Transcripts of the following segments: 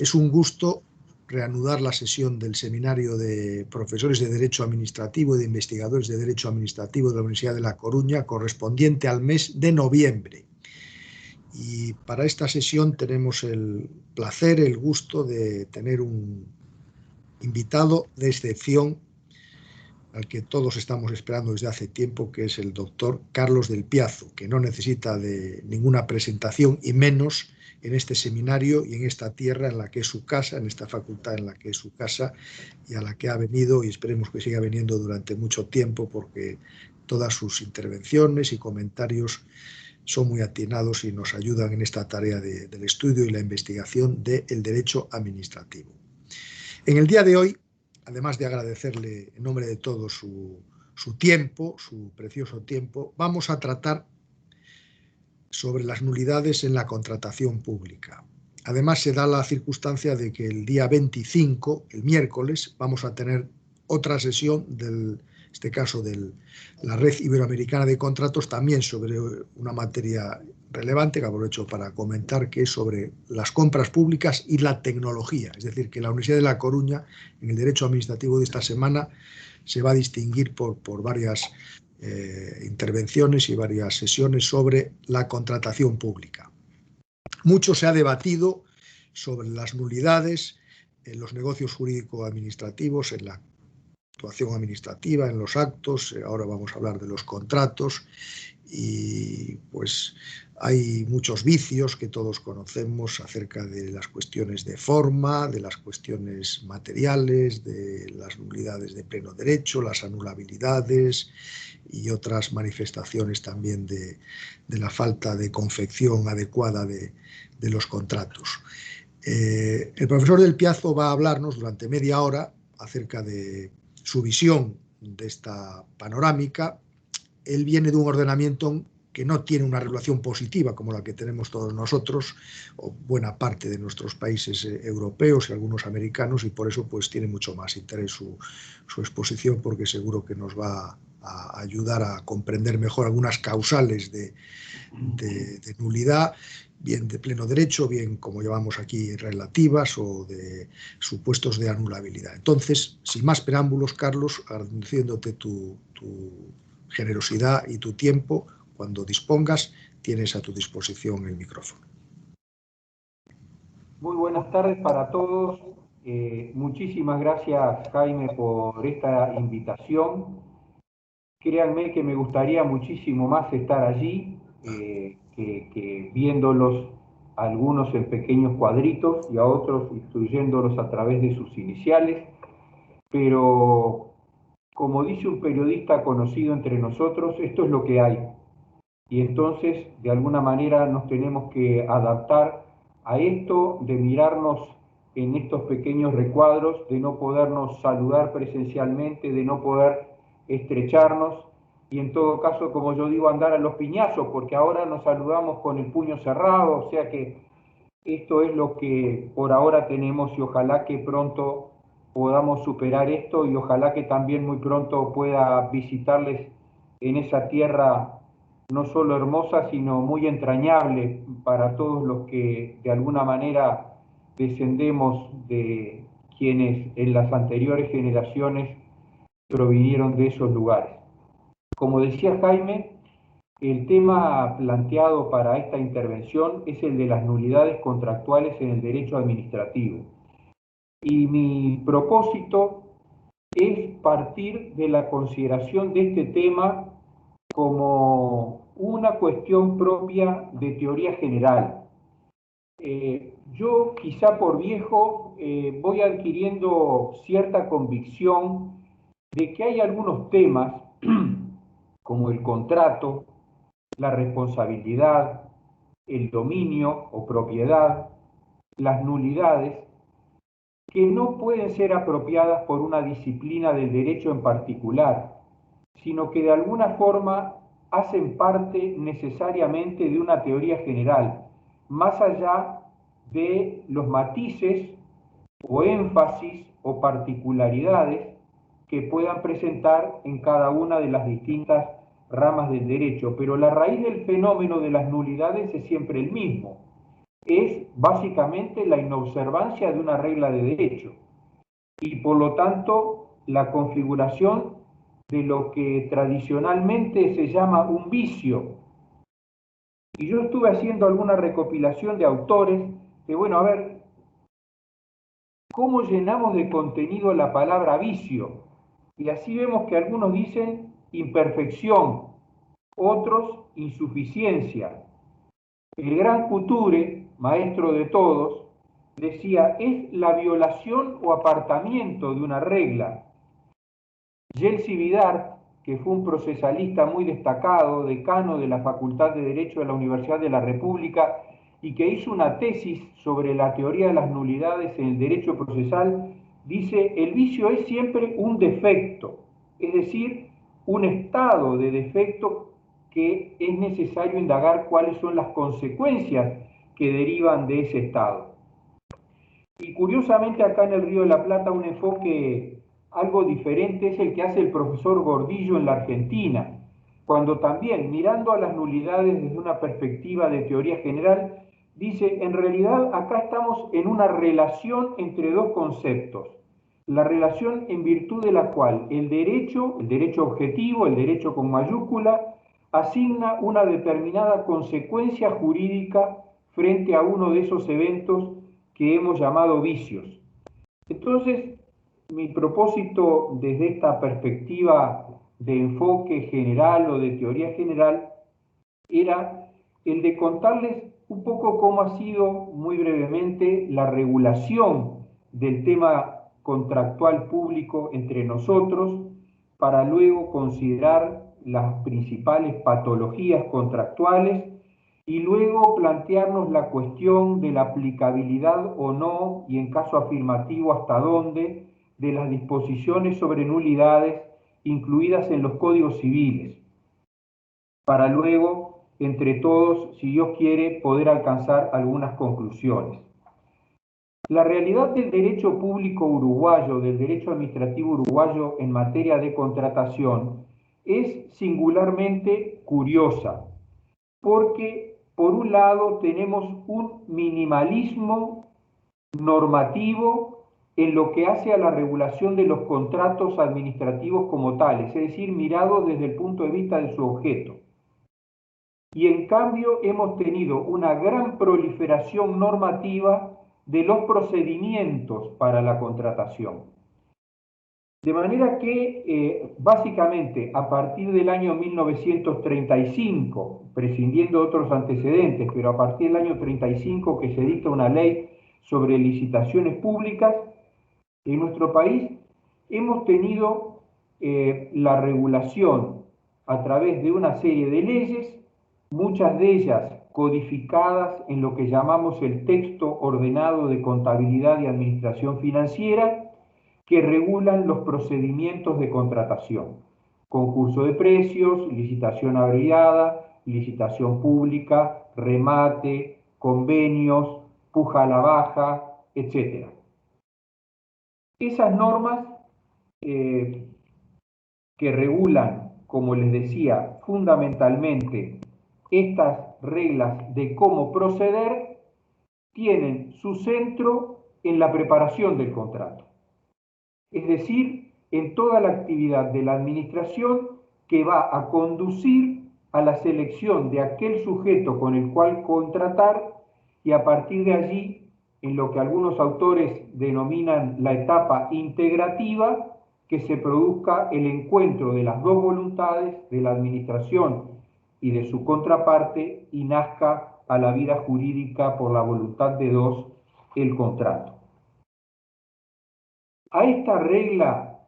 Es un gusto reanudar la sesión del Seminario de Profesores de Derecho Administrativo y de Investigadores de Derecho Administrativo de la Universidad de La Coruña, correspondiente al mes de noviembre. Y para esta sesión tenemos el placer, el gusto de tener un invitado de excepción al que todos estamos esperando desde hace tiempo, que es el doctor Carlos del Piazo, que no necesita de ninguna presentación y menos en este seminario y en esta tierra en la que es su casa, en esta facultad en la que es su casa y a la que ha venido y esperemos que siga viniendo durante mucho tiempo, porque todas sus intervenciones y comentarios son muy atinados y nos ayudan en esta tarea del estudio y la investigación del derecho administrativo. En el día de hoy, además de agradecerle en nombre de todos su tiempo, su precioso tiempo, vamos a tratar sobre las nulidades en la contratación pública. Además, se da la circunstancia de que el día 25, el miércoles, vamos a tener otra sesión este caso de la Red Iberoamericana de Contratos, también sobre una materia relevante que aprovecho para comentar, que es sobre las compras públicas y la tecnología. Es decir, que la Universidad de La Coruña, en el derecho administrativo de esta semana, se va a distinguir por varias intervenciones y varias sesiones sobre la contratación pública. Mucho se ha debatido sobre las nulidades en los negocios jurídico-administrativos, en la actuación administrativa, en los actos. Ahora vamos a hablar de los contratos y pues hay muchos vicios que todos conocemos acerca de las cuestiones de forma, de las cuestiones materiales, de las nulidades de pleno derecho, las anulabilidades y otras manifestaciones también de la falta de confección adecuada de los contratos. El profesor del Piazo va a hablarnos durante media hora acerca de su visión de esta panorámica. Él viene de un ordenamiento que no tiene una regulación positiva como la que tenemos todos nosotros, o buena parte de nuestros países europeos y algunos americanos, y por eso pues tiene mucho más interés su exposición, porque seguro que nos va a ayudar a comprender mejor algunas causales de nulidad, bien de pleno derecho, bien como llamamos aquí relativas, o de supuestos de anulabilidad. Entonces, sin más preámbulos, Carlos, agradeciéndote tu generosidad y tu tiempo, cuando dispongas, tienes a tu disposición el micrófono. Muy buenas tardes para todos. Muchísimas gracias, Jaime, por esta invitación. Créanme que me gustaría muchísimo más estar allí, que viéndolos algunos en pequeños cuadritos y a otros instruyéndolos a través de sus iniciales, pero como dice un periodista conocido entre nosotros, esto es lo que hay. Y entonces, de alguna manera, nos tenemos que adaptar a esto, de mirarnos en estos pequeños recuadros, de no podernos saludar presencialmente, de no poder estrecharnos, y en todo caso, como yo digo, andar a los piñazos, porque ahora nos saludamos con el puño cerrado, o sea que esto es lo que por ahora tenemos y ojalá que pronto podamos superar esto y ojalá que también muy pronto pueda visitarles en esa tierra no solo hermosa, sino muy entrañable para todos los que de alguna manera descendemos de quienes en las anteriores generaciones provinieron de esos lugares. Como decía Jaime, el tema planteado para esta intervención es el de las nulidades contractuales en el derecho administrativo. Y mi propósito es partir de la consideración de este tema como una cuestión propia de teoría general. Yo, quizá por viejo, voy adquiriendo cierta convicción de que hay algunos temas, como el contrato, la responsabilidad, el dominio o propiedad, las nulidades, que no pueden ser apropiadas por una disciplina del derecho en particular, sino que de alguna forma hacen parte necesariamente de una teoría general, más allá de los matices o énfasis o particularidades que puedan presentar en cada una de las distintas ramas del derecho. Pero la raíz del fenómeno de las nulidades es siempre el mismo. es básicamente la inobservancia de una regla de derecho y por lo tanto la configuración de lo que tradicionalmente se llama un vicio. Y yo estuve haciendo alguna recopilación de autores de, bueno, a ver, ¿cómo llenamos de contenido la palabra vicio? Y así vemos que algunos dicen imperfección, otros insuficiencia. El gran Couture, maestro de todos, decía, es la violación o apartamiento de una regla. Jelsi Vidart, que fue un procesalista muy destacado, decano de la Facultad de Derecho de la Universidad de la República, y que hizo una tesis sobre la teoría de las nulidades en el derecho procesal, dice, el vicio es siempre un defecto, es decir, un estado de defecto que es necesario indagar cuáles son las consecuencias que derivan de ese estado. Y curiosamente acá en el Río de la Plata un enfoque algo diferente es el que hace el profesor Gordillo en la Argentina, cuando también, mirando a las nulidades desde una perspectiva de teoría general, dice, en realidad acá estamos en una relación entre dos conceptos, la relación en virtud de la cual el derecho objetivo, el derecho con mayúscula, asigna una determinada consecuencia jurídica frente a uno de esos eventos que hemos llamado vicios. Entonces, mi propósito desde esta perspectiva de enfoque general o de teoría general era el de contarles un poco cómo ha sido muy brevemente la regulación del tema contractual público entre nosotros para luego considerar las principales patologías contractuales y luego plantearnos la cuestión de la aplicabilidad o no, y en caso afirmativo hasta dónde, de las disposiciones sobre nulidades incluidas en los códigos civiles, para luego, entre todos, si Dios quiere, poder alcanzar algunas conclusiones. La realidad del derecho público uruguayo, del derecho administrativo uruguayo en materia de contratación, es singularmente curiosa, porque por un lado tenemos un minimalismo normativo en lo que hace a la regulación de los contratos administrativos como tales, es decir, mirado desde el punto de vista de su objeto. Y en cambio hemos tenido una gran proliferación normativa de los procedimientos para la contratación. De manera que, básicamente, a partir del año 1935, prescindiendo de otros antecedentes, pero a partir del año 35 que se dicta una ley sobre licitaciones públicas, en nuestro país hemos tenido la regulación a través de una serie de leyes, muchas de ellas codificadas en lo que llamamos el texto ordenado de contabilidad y administración financiera, que regulan los procedimientos de contratación, concurso de precios, licitación abreviada, licitación pública, remate, convenios, puja a la baja, etc. Esas normas que regulan, como les decía, fundamentalmente estas reglas de cómo proceder, tienen su centro en la preparación del contrato. Es decir, en toda la actividad de la administración que va a conducir a la selección de aquel sujeto con el cual contratar y a partir de allí, en lo que algunos autores denominan la etapa integrativa, que se produzca el encuentro de las dos voluntades de la administración y de su contraparte y nazca a la vida jurídica por la voluntad de dos el contrato. A esta regla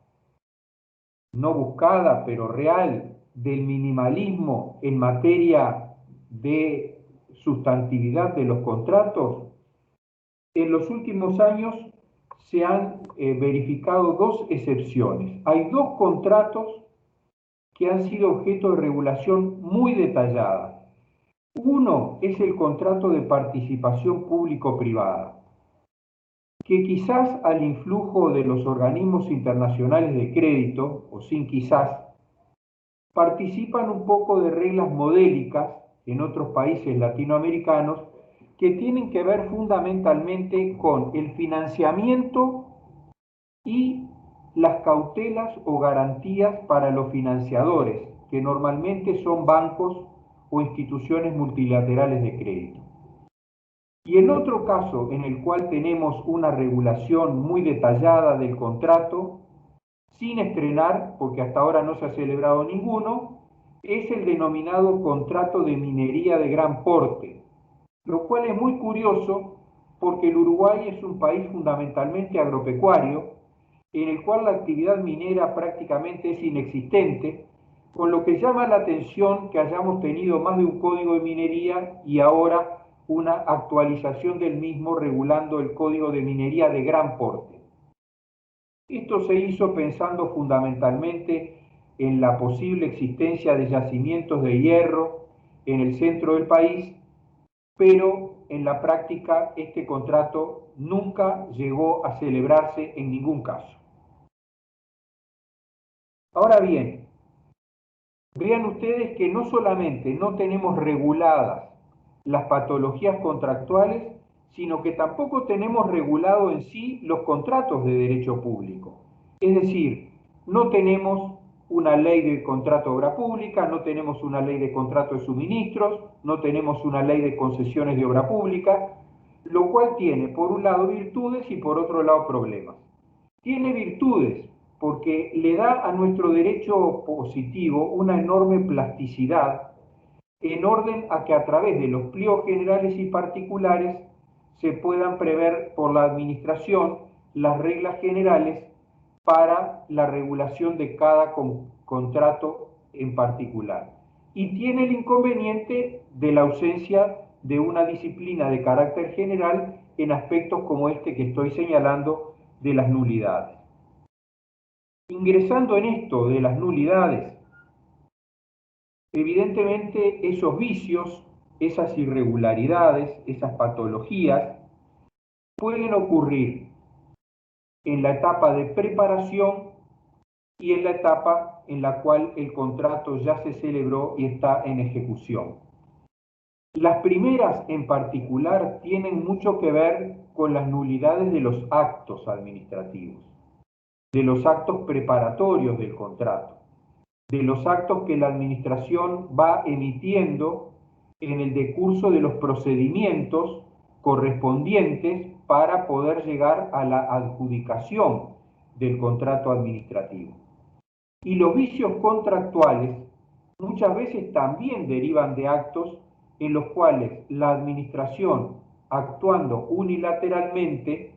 no buscada, pero real, del minimalismo en materia de sustantividad de los contratos, en los últimos años se han verificado dos excepciones. Hay dos contratos que han sido objeto de regulación muy detallada. Uno es el contrato de participación público-privada, que quizás al influjo de los organismos internacionales de crédito, o sin quizás, participan un poco de reglas modélicas en otros países latinoamericanos, que tienen que ver fundamentalmente con el financiamiento y las cautelas o garantías para los financiadores, que normalmente son bancos o instituciones multilaterales de crédito. Y el otro caso en el cual tenemos una regulación muy detallada del contrato, sin estrenar, porque hasta ahora no se ha celebrado ninguno, es el denominado contrato de minería de gran porte, lo cual es muy curioso porque el Uruguay es un país fundamentalmente agropecuario, en el cual la actividad minera prácticamente es inexistente, con lo que llama la atención que hayamos tenido más de un código de minería y ahora una actualización del mismo regulando el código de minería de gran porte. Esto se hizo pensando fundamentalmente en la posible existencia de yacimientos de hierro en el centro del país, pero en la práctica este contrato nunca llegó a celebrarse en ningún caso. Ahora bien, vean ustedes que no solamente no tenemos reguladas las patologías contractuales, sino que tampoco tenemos regulado en sí los contratos de derecho público. Es decir, no tenemos una ley de contrato de obra pública, no tenemos una ley de contrato de suministros, no tenemos una ley de concesiones de obra pública, lo cual tiene por un lado virtudes y por otro lado problemas. Tiene virtudes porque le da a nuestro derecho positivo una enorme plasticidad en orden a que a través de los pliegos generales y particulares se puedan prever por la administración las reglas generales para la regulación de cada contrato en particular. Y tiene el inconveniente de la ausencia de una disciplina de carácter general en aspectos como este que estoy señalando de las nulidades. Ingresando en esto de las nulidades, evidentemente esos vicios, esas irregularidades, esas patologías pueden ocurrir en la etapa de preparación y en la etapa en la cual el contrato ya se celebró y está en ejecución. Las primeras en particular tienen mucho que ver con las nulidades de los actos administrativos, de los actos preparatorios del contrato, de los actos que la administración va emitiendo en el decurso de los procedimientos correspondientes para poder llegar a la adjudicación del contrato administrativo. Y los vicios contractuales muchas veces también derivan de actos en los cuales la administración, actuando unilateralmente,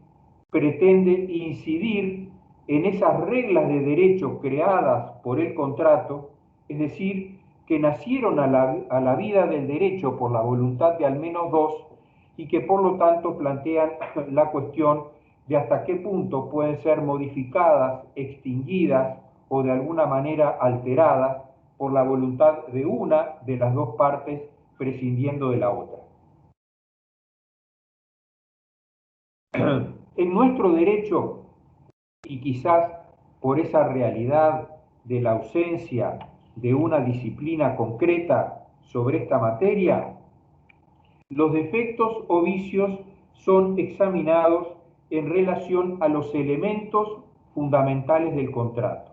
pretende incidir en esas reglas de derecho creadas por el contrato, es decir, que nacieron a la vida del derecho por la voluntad de al menos dos y que por lo tanto plantean la cuestión de hasta qué punto pueden ser modificadas, extinguidas o de alguna manera alteradas por la voluntad de una de las dos partes prescindiendo de la otra. En nuestro derecho, y quizás por esa realidad de la ausencia de una disciplina concreta sobre esta materia, los defectos o vicios son examinados en relación a los elementos fundamentales del contrato.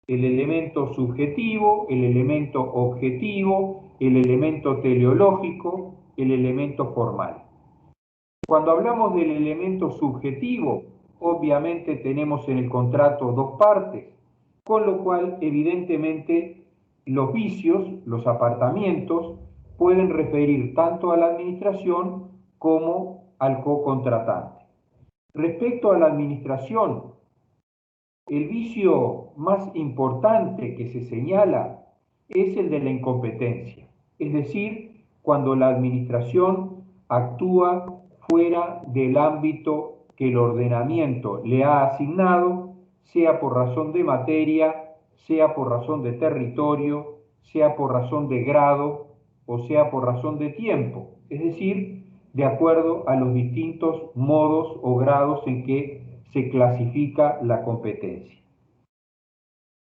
El elemento subjetivo, el elemento objetivo, el elemento teleológico, el elemento formal. Cuando hablamos del elemento subjetivo, obviamente tenemos en el contrato dos partes, con lo cual evidentemente los vicios, los apartamientos, pueden referir tanto a la administración como al cocontratante. Respecto a la administración, el vicio más importante que se señala es el de la incompetencia, es decir, cuando la administración actúa fuera del ámbito que el ordenamiento le ha asignado, sea por razón de materia, sea por razón de territorio, sea por razón de grado o sea por razón de tiempo, es decir, de acuerdo a los distintos modos o grados en que se clasifica la competencia.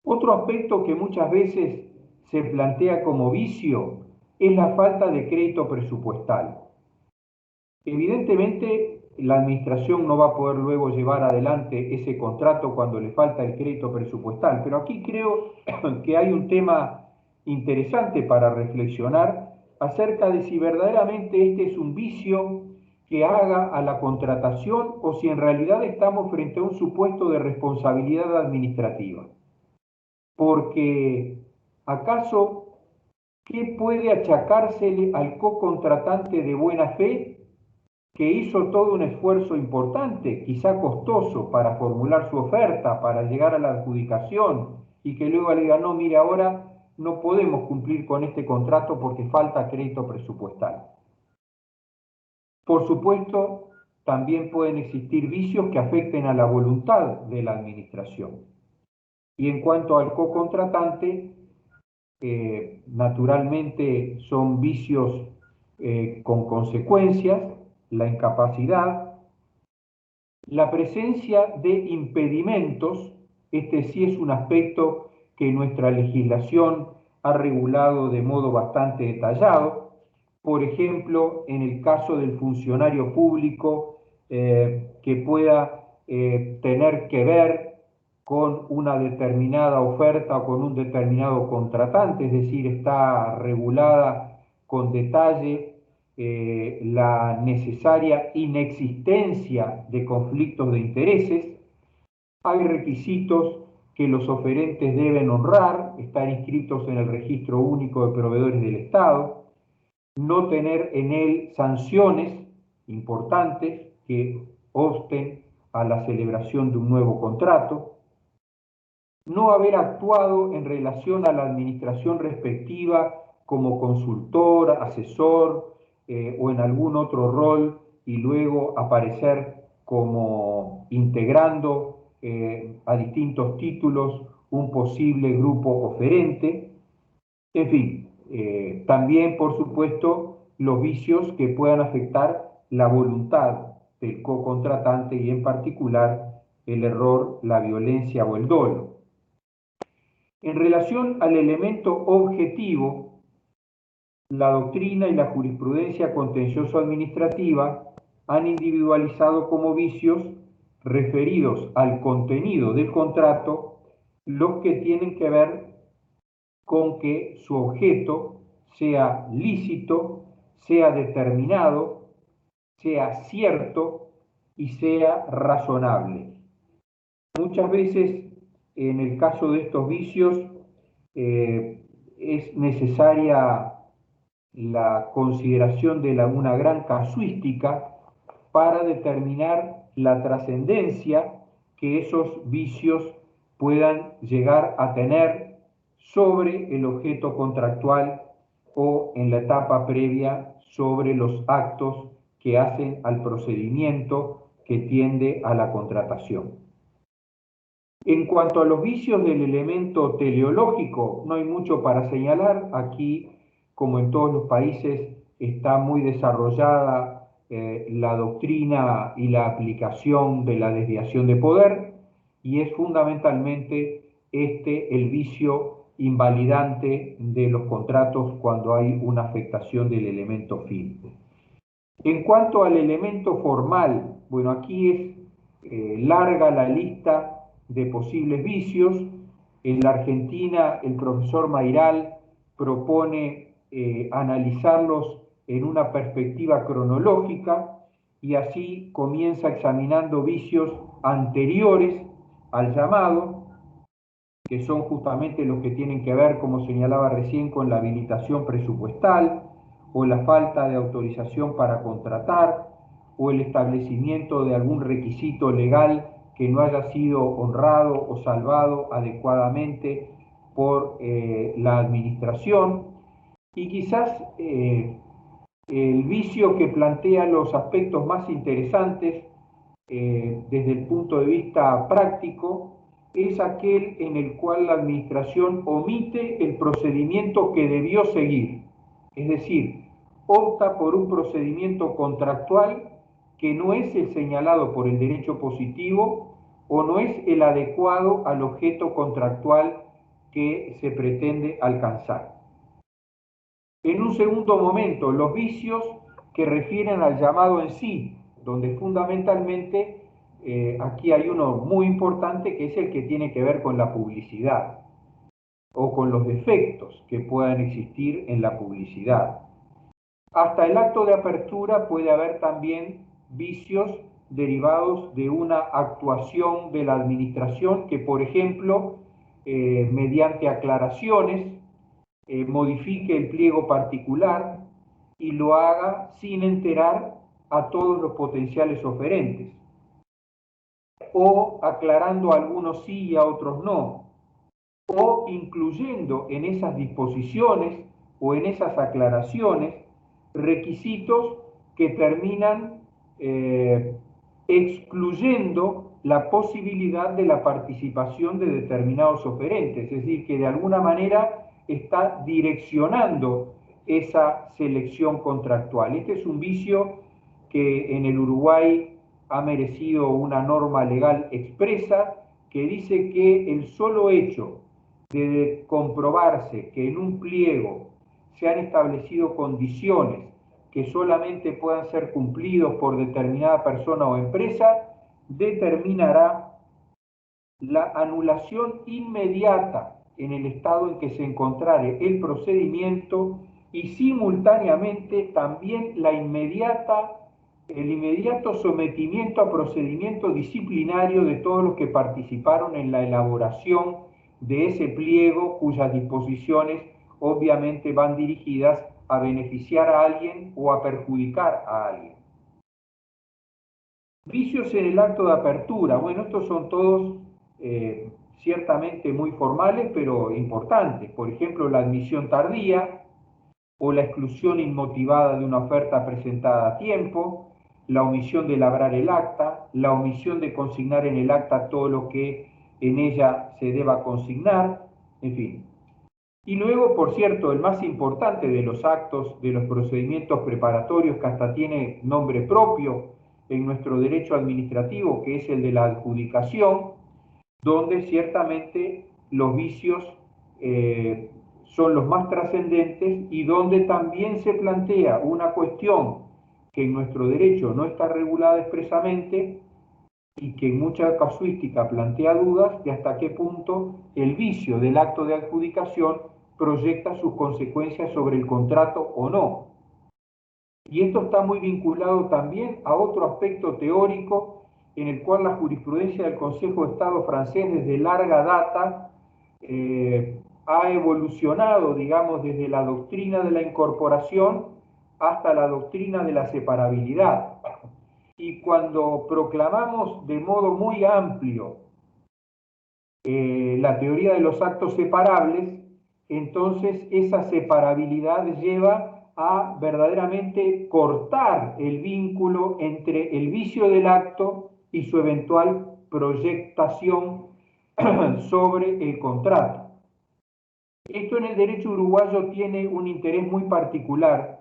Otro aspecto que muchas veces se plantea como vicio es la falta de crédito presupuestal. Evidentemente, la administración no va a poder luego llevar adelante ese contrato cuando le falta el crédito presupuestal, pero aquí creo que hay un tema interesante para reflexionar acerca de si verdaderamente este es un vicio que haga a la contratación o si en realidad estamos frente a un supuesto de responsabilidad administrativa. Porque, ¿acaso qué puede achacársele al co-contratante de buena fe que hizo todo un esfuerzo importante, quizá costoso, para formular su oferta, para llegar a la adjudicación, y que luego le diga, no, mire, ahora no podemos cumplir con este contrato porque falta crédito presupuestal? Por supuesto, también pueden existir vicios que afecten a la voluntad de la administración. Y en cuanto al co-contratante, naturalmente son vicios con consecuencias, la incapacidad, la presencia de impedimentos. Este sí es un aspecto que nuestra legislación ha regulado de modo bastante detallado. Por ejemplo, en el caso del funcionario público que pueda tener que ver con una determinada oferta o con un determinado contratante, es decir, está regulada con detalle la necesaria inexistencia de conflictos de intereses. Hay requisitos que los oferentes deben honrar, estar inscritos en el Registro Único de Proveedores del Estado, no tener en él sanciones importantes que obsten a la celebración de un nuevo contrato, no haber actuado en relación a la administración respectiva como consultor, asesor o en algún otro rol y luego aparecer como integrando a distintos títulos un posible grupo oferente. En fin, también por supuesto los vicios que puedan afectar la voluntad del co-contratante y en particular el error, la violencia o el dolo. En relación al elemento objetivo, la doctrina y la jurisprudencia contencioso-administrativa han individualizado como vicios referidos al contenido del contrato los que tienen que ver con que su objeto sea lícito, sea determinado, sea cierto y sea razonable. Muchas veces, en el caso de estos vicios, es necesaria la consideración de una gran casuística para determinar la trascendencia que esos vicios puedan llegar a tener sobre el objeto contractual o en la etapa previa sobre los actos que hacen al procedimiento que tiende a la contratación. En cuanto a los vicios del elemento teleológico, no hay mucho para señalar. Aquí, como en todos los países, está muy desarrollada la doctrina y la aplicación de la desviación de poder, y es fundamentalmente este el vicio invalidante de los contratos cuando hay una afectación del elemento fin. En cuanto al elemento formal, bueno, aquí es larga la lista de posibles vicios. En la Argentina, el profesor Mayral propone analizarlos en una perspectiva cronológica y así comienza examinando vicios anteriores al llamado, que son justamente los que tienen que ver, como señalaba recién, con la habilitación presupuestal o la falta de autorización para contratar o el establecimiento de algún requisito legal que no haya sido honrado o salvado adecuadamente por la administración. Y quizás el vicio que plantea los aspectos más interesantes desde el punto de vista práctico es aquel en el cual la administración omite el procedimiento que debió seguir, es decir, opta por un procedimiento contractual que no es el señalado por el derecho positivo o no es el adecuado al objeto contractual que se pretende alcanzar. En un segundo momento, los vicios que refieren al llamado en sí, donde fundamentalmente aquí hay uno muy importante que es el que tiene que ver con la publicidad o con los defectos que puedan existir en la publicidad. Hasta el acto de apertura puede haber también vicios derivados de una actuación de la administración que, por ejemplo, mediante aclaraciones, modifique el pliego particular y lo haga sin enterar a todos los potenciales oferentes, o aclarando a algunos sí y a otros no, o incluyendo en esas disposiciones o en esas aclaraciones requisitos que terminan excluyendo la posibilidad de la participación de determinados oferentes, es decir, que de alguna manera está direccionando esa selección contractual. Este es un vicio que en el Uruguay ha merecido una norma legal expresa que dice que el solo hecho de comprobarse que en un pliego se han establecido condiciones que solamente puedan ser cumplidos por determinada persona o empresa, determinará la anulación inmediata en el estado en que se encontrare el procedimiento y simultáneamente también el inmediato sometimiento a procedimiento disciplinario de todos los que participaron en la elaboración de ese pliego cuyas disposiciones obviamente van dirigidas a beneficiar a alguien o a perjudicar a alguien. Vicios en el acto de apertura. Bueno, estos son todos ciertamente muy formales, pero importantes. Por ejemplo, la admisión tardía o la exclusión inmotivada de una oferta presentada a tiempo, la omisión de labrar el acta, la omisión de consignar en el acta todo lo que en ella se deba consignar, en fin. Y luego, por cierto, el más importante de los actos, de los procedimientos preparatorios, que hasta tiene nombre propio en nuestro derecho administrativo, que es el de la adjudicación, donde ciertamente los vicios son los más trascendentes y donde también se plantea una cuestión que en nuestro derecho no está regulada expresamente y que en mucha casuística plantea dudas de hasta qué punto el vicio del acto de adjudicación proyecta sus consecuencias sobre el contrato o no. Y esto está muy vinculado también a otro aspecto teórico en el cual la jurisprudencia del Consejo de Estado francés desde larga data ha evolucionado, digamos, desde la doctrina de la incorporación hasta la doctrina de la separabilidad. Y cuando proclamamos de modo muy amplio la teoría de los actos separables, entonces esa separabilidad lleva a verdaderamente cortar el vínculo entre el vicio del acto y su eventual proyectación sobre el contrato. Esto en el derecho uruguayo tiene un interés muy particular,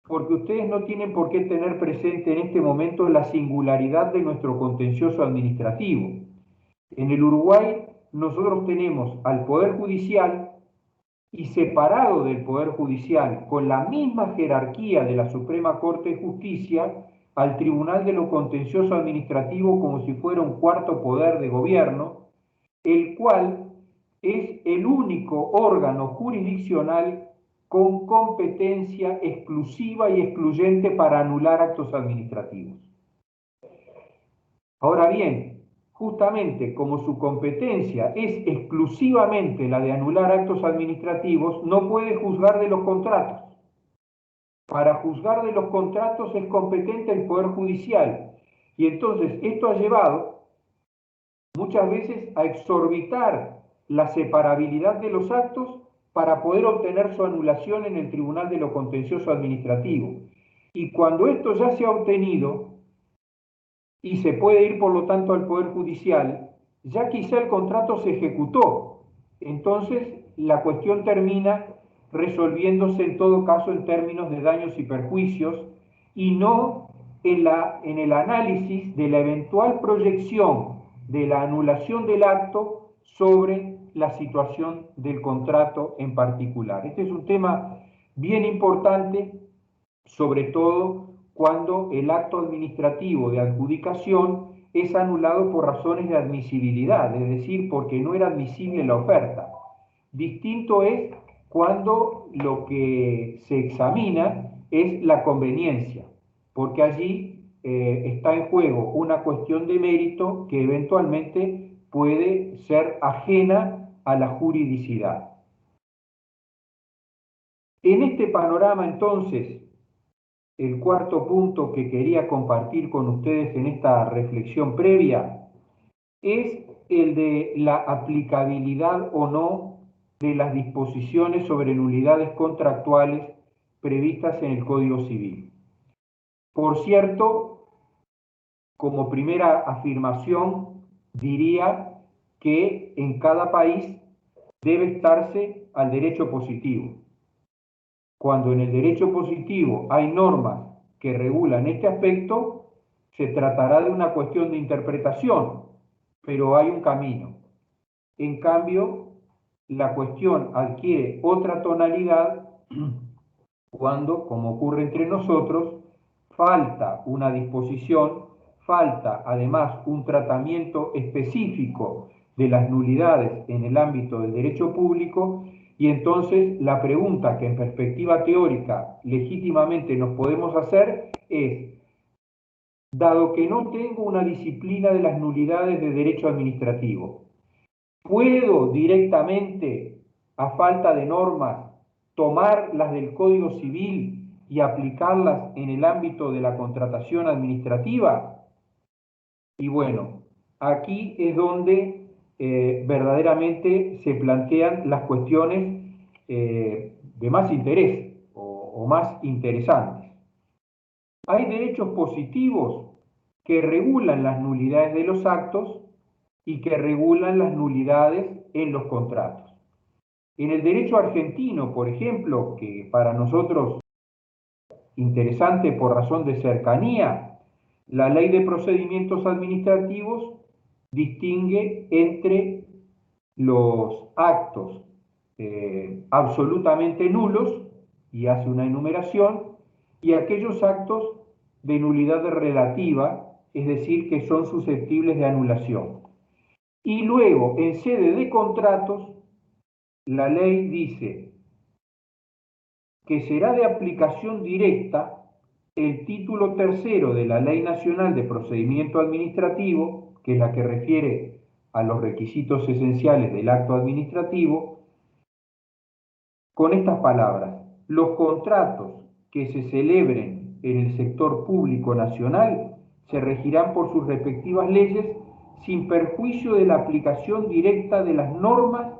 porque ustedes no tienen por qué tener presente en este momento la singularidad de nuestro contencioso administrativo. En el Uruguay nosotros tenemos al Poder Judicial y separado del Poder Judicial, con la misma jerarquía de la Suprema Corte de Justicia, al Tribunal de lo Contencioso Administrativo como si fuera un cuarto poder de gobierno, el cual es el único órgano jurisdiccional con competencia exclusiva y excluyente para anular actos administrativos. Ahora bien, justamente como su competencia es exclusivamente la de anular actos administrativos, no puede juzgar de los contratos. Para juzgar de los contratos es competente el Poder Judicial. Y entonces esto ha llevado muchas veces a exorbitar la separabilidad de los actos para poder obtener su anulación en el Tribunal de lo Contencioso Administrativo. Y cuando esto ya se ha obtenido, y se puede ir por lo tanto al Poder Judicial, ya quizá el contrato se ejecutó. Entonces la cuestión termina resolviéndose en todo caso en términos de daños y perjuicios y no en el análisis de la eventual proyección de la anulación del acto sobre la situación del contrato en particular. Este es un tema bien importante sobre todo cuando el acto administrativo de adjudicación es anulado por razones de admisibilidad, es decir, porque no era admisible la oferta. Distinto es cuando lo que se examina es la conveniencia, porque allí está en juego una cuestión de mérito que eventualmente puede ser ajena a la juridicidad. En este panorama, entonces, el cuarto punto que quería compartir con ustedes en esta reflexión previa es el de la aplicabilidad o no de las disposiciones sobre nulidades contractuales previstas en el Código Civil. Por cierto, como primera afirmación, diría que en cada país debe estarse al derecho positivo. Cuando en el derecho positivo hay normas que regulan este aspecto, se tratará de una cuestión de interpretación, pero hay un camino. En cambio, la cuestión adquiere otra tonalidad cuando, como ocurre entre nosotros, falta una disposición, falta además un tratamiento específico de las nulidades en el ámbito del derecho público, y entonces la pregunta que en perspectiva teórica legítimamente nos podemos hacer es: dado que no tengo una disciplina de las nulidades de derecho administrativo, ¿puedo directamente, a falta de normas, tomar las del Código Civil y aplicarlas en el ámbito de la contratación administrativa? Y bueno, aquí es donde verdaderamente se plantean las cuestiones de más interés o más interesantes. Hay derechos positivos que regulan las nulidades de los actos y que regulan las nulidades en los contratos. En el derecho argentino, por ejemplo, que para nosotros es interesante por razón de cercanía, la Ley de Procedimientos Administrativos distingue entre los actos absolutamente nulos, y hace una enumeración, y aquellos actos de nulidad relativa, es decir, que son susceptibles de anulación. Y luego, en sede de contratos, la ley dice que será de aplicación directa el título tercero de la Ley Nacional de Procedimiento Administrativo, que es la que refiere a los requisitos esenciales del acto administrativo, con estas palabras: los contratos que se celebren en el sector público nacional se regirán por sus respectivas leyes sin perjuicio de la aplicación directa de las normas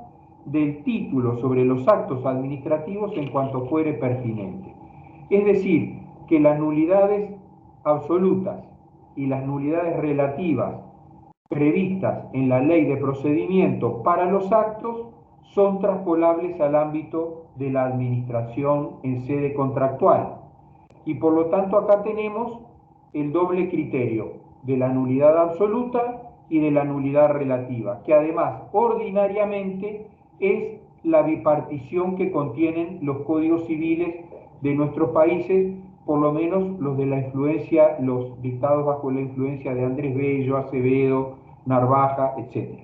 del título sobre los actos administrativos en cuanto fuere pertinente. Es decir, que las nulidades absolutas y las nulidades relativas previstas en la Ley de Procedimiento para los actos son traspolables al ámbito de la administración en sede contractual. Y por lo tanto acá tenemos el doble criterio de la nulidad absoluta y de la nulidad relativa, que además ordinariamente es la bipartición que contienen los códigos civiles de nuestros países, por lo menos los de la influencia, los dictados bajo la influencia de Andrés Bello, Acevedo, Narvaja, etc.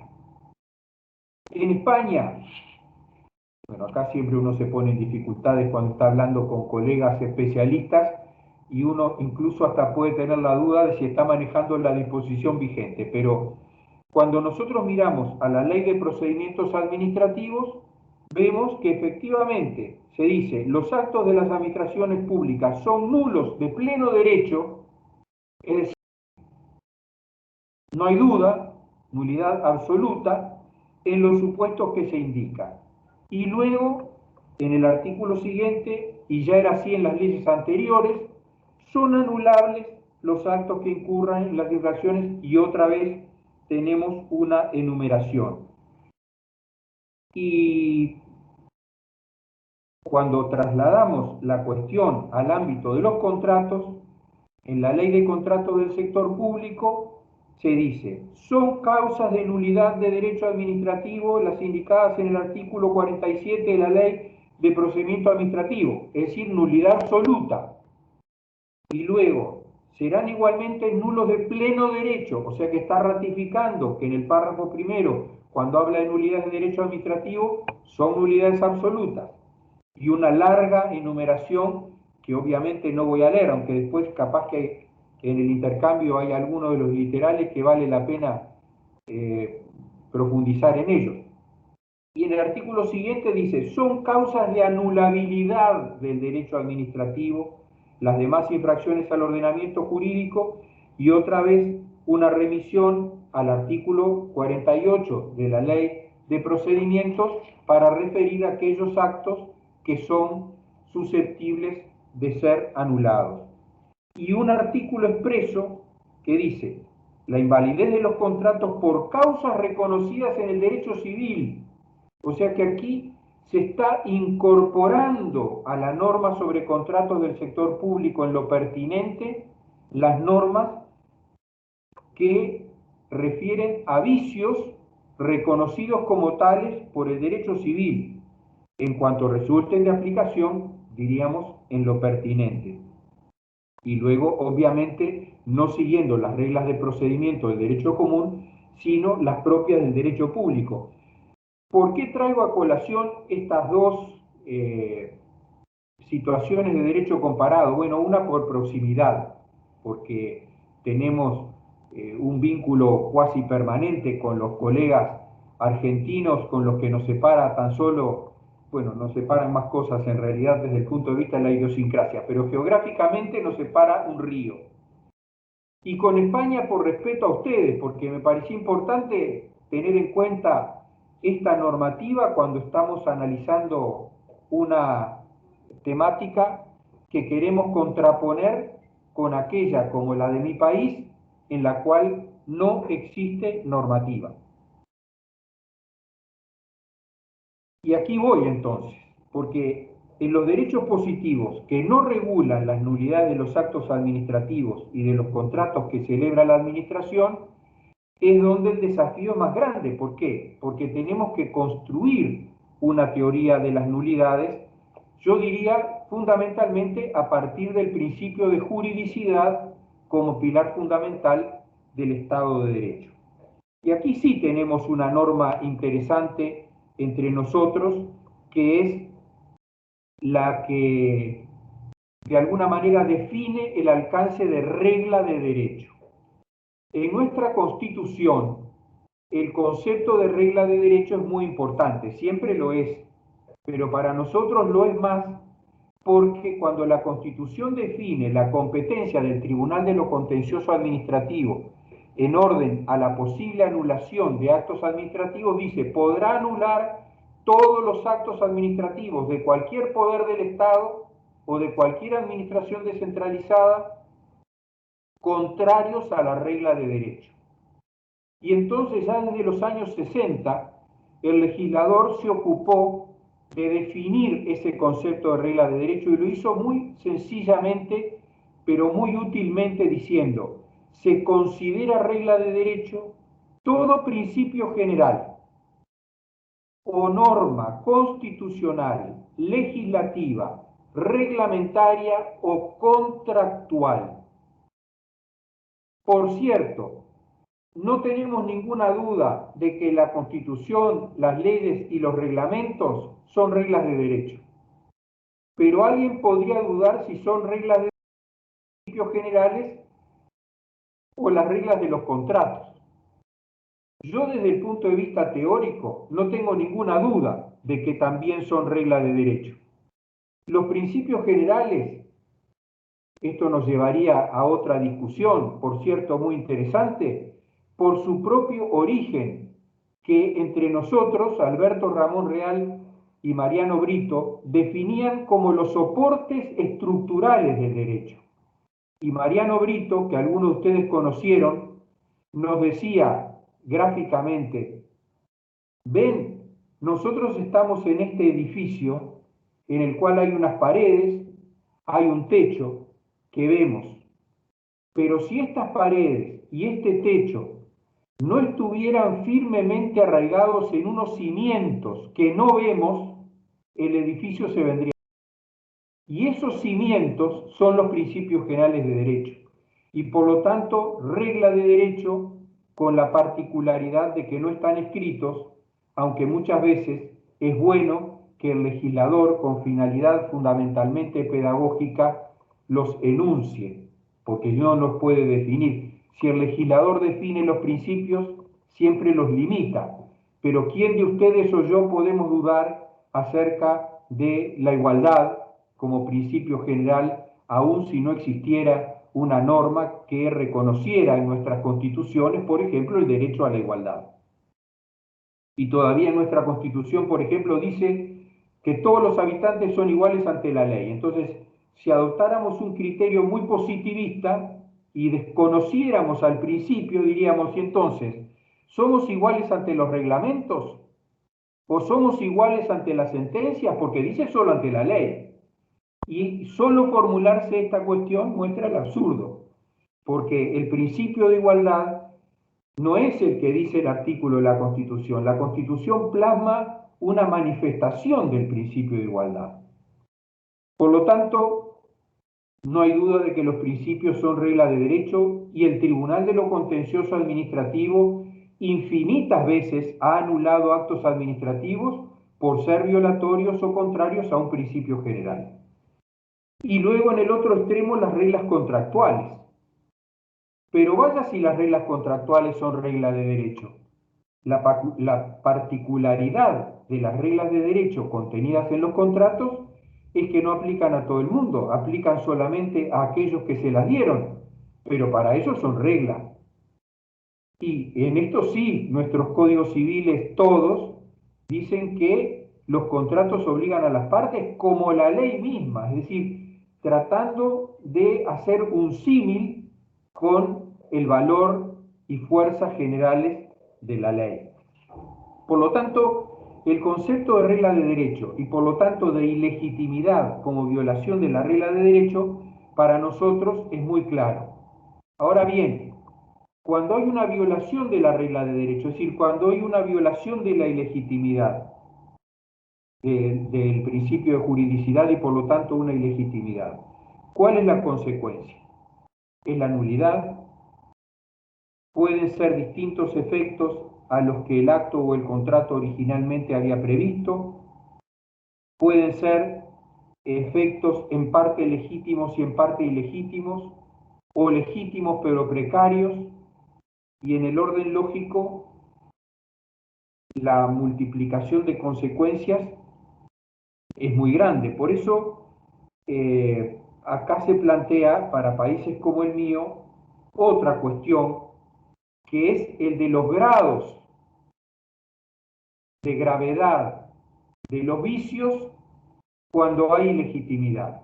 En España, bueno, acá siempre uno se pone en dificultades cuando está hablando con colegas especialistas, y uno incluso hasta puede tener la duda de si está manejando la disposición vigente, pero cuando nosotros miramos a la Ley de Procedimientos Administrativos, vemos que efectivamente se dice: los actos de las administraciones públicas son nulos de pleno derecho, es decir, no hay duda, nulidad absoluta, en los supuestos que se indican. Y luego, en el artículo siguiente, y ya era así en las leyes anteriores, son anulables los actos que incurran en las infracciones, y otra vez tenemos una enumeración. Y cuando trasladamos la cuestión al ámbito de los contratos, en la Ley de Contratos del Sector Público se dice: son causas de nulidad de derecho administrativo las indicadas en el artículo 47 de la Ley de Procedimiento Administrativo, es decir, nulidad absoluta. y luego serán igualmente nulos de pleno derecho, o sea que está ratificando que en el párrafo primero, cuando habla de nulidades de derecho administrativo, son nulidades absolutas, y una larga enumeración que obviamente no voy a leer, aunque después capaz que en el intercambio hay algunos de los literales que vale la pena profundizar en ellos. Y en el artículo siguiente dice, son causas de anulabilidad del derecho administrativo las demás infracciones al ordenamiento jurídico, y otra vez una remisión al artículo 48 de la Ley de Procedimientos para referir a aquellos actos que son susceptibles de ser anulados. Y un artículo expreso que dice, la invalidez de los contratos por causas reconocidas en el derecho civil. O sea que aquí se está incorporando a la norma sobre contratos del sector público en lo pertinente las normas que refieren a vicios reconocidos como tales por el derecho civil. En cuanto resulten de aplicación, diríamos, en lo pertinente. Y luego, obviamente, no siguiendo las reglas de procedimiento del derecho común, sino las propias del derecho público. ¿Por qué traigo a colación estas dos situaciones de derecho comparado? Bueno, una por proximidad, porque tenemos un vínculo cuasi permanente con los colegas argentinos con los que nos separa tan solo, bueno, nos separan más cosas en realidad desde el punto de vista de la idiosincrasia, pero geográficamente nos separa un río. Y con España por respeto a ustedes, porque me pareció importante tener en cuenta esta normativa cuando estamos analizando una temática que queremos contraponer con aquella como la de mi país, en la cual no existe normativa. Y aquí voy entonces, porque en los derechos positivos que no regulan las nulidades de los actos administrativos y de los contratos que celebra la administración, es donde el desafío es más grande. ¿Por qué? Porque tenemos que construir una teoría de las nulidades, yo diría fundamentalmente a partir del principio de juridicidad como pilar fundamental del Estado de Derecho. Y aquí sí tenemos una norma interesante entre nosotros, que es la que de alguna manera define el alcance de regla de derecho. En nuestra Constitución, el concepto de regla de derecho es muy importante, siempre lo es, pero para nosotros lo es más porque cuando la Constitución define la competencia del Tribunal de lo Contencioso Administrativo en orden a la posible anulación de actos administrativos, dice, podrá anular todos los actos administrativos de cualquier poder del Estado o de cualquier administración descentralizada contrarios a la regla de derecho. Y entonces ya desde los años 60 el legislador se ocupó de definir ese concepto de regla de derecho y lo hizo muy sencillamente, pero muy útilmente diciendo, se considera regla de derecho todo principio general o norma constitucional, legislativa, reglamentaria o contractual. Por cierto, no tenemos ninguna duda de que la Constitución, las leyes y los reglamentos son reglas de derecho. Pero alguien podría dudar si son reglas de principios generales o las reglas de los contratos. Yo desde el punto de vista teórico no tengo ninguna duda de que también son reglas de derecho. Los principios generales, esto nos llevaría a otra discusión, por cierto, muy interesante, por su propio origen, que entre nosotros, Alberto Ramón Real y Mariano Brito, definían como los soportes estructurales del derecho. Y Mariano Brito, que algunos de ustedes conocieron, nos decía gráficamente, ven, nosotros estamos en este edificio en el cual hay unas paredes, hay un techo que vemos, pero si estas paredes y este techo no estuvieran firmemente arraigados en unos cimientos que no vemos, el edificio se vendría. Y esos cimientos son los principios generales de derecho. Y por lo tanto, regla de derecho con la particularidad de que no están escritos, aunque muchas veces es bueno que el legislador, con finalidad fundamentalmente pedagógica, los enuncie, porque no los puede definir. Si el legislador define los principios, siempre los limita. Pero ¿quién de ustedes o yo podemos dudar acerca de la igualdad como principio general, aun si no existiera una norma que reconociera en nuestras constituciones, por ejemplo, el derecho a la igualdad? Y todavía nuestra Constitución, por ejemplo, dice que todos los habitantes son iguales ante la ley. Entonces, si adoptáramos un criterio muy positivista y desconociéramos al principio, diríamos, y entonces, ¿somos iguales ante los reglamentos? ¿O somos iguales ante las sentencias? Porque dice solo ante la ley. Y solo formularse esta cuestión muestra el absurdo, porque el principio de igualdad no es el que dice el artículo de la Constitución. La Constitución plasma una manifestación del principio de igualdad. Por lo tanto, no hay duda de que los principios son regla de derecho y el Tribunal de lo Contencioso Administrativo infinitas veces ha anulado actos administrativos por ser violatorios o contrarios a un principio general. Y luego en el otro extremo las reglas contractuales. Pero vaya si las reglas contractuales son reglas de derecho. La particularidad de las reglas de derecho contenidas en los contratos es que no aplican a todo el mundo, aplican solamente a aquellos que se las dieron, pero para ellos son reglas. Y en esto sí, nuestros códigos civiles todos dicen que los contratos obligan a las partes como la ley misma, es decir, tratando de hacer un símil con el valor y fuerzas generales de la ley. Por lo tanto, el concepto de regla de derecho y por lo tanto de ilegitimidad como violación de la regla de derecho para nosotros es muy claro. Ahora bien, cuando hay una violación de la regla de derecho, es decir, cuando hay una violación de la ilegitimidad, del principio de juridicidad y por lo tanto una ilegitimidad, ¿cuál es la consecuencia? Es la nulidad. Pueden ser distintos efectos a los que el acto o el contrato originalmente había previsto. Pueden ser efectos en parte legítimos y en parte ilegítimos, o legítimos pero precarios, y en el orden lógico la multiplicación de consecuencias es muy grande. Por eso acá se plantea para países como el mío otra cuestión, que es el de los grados de gravedad de los vicios cuando hay ilegitimidad.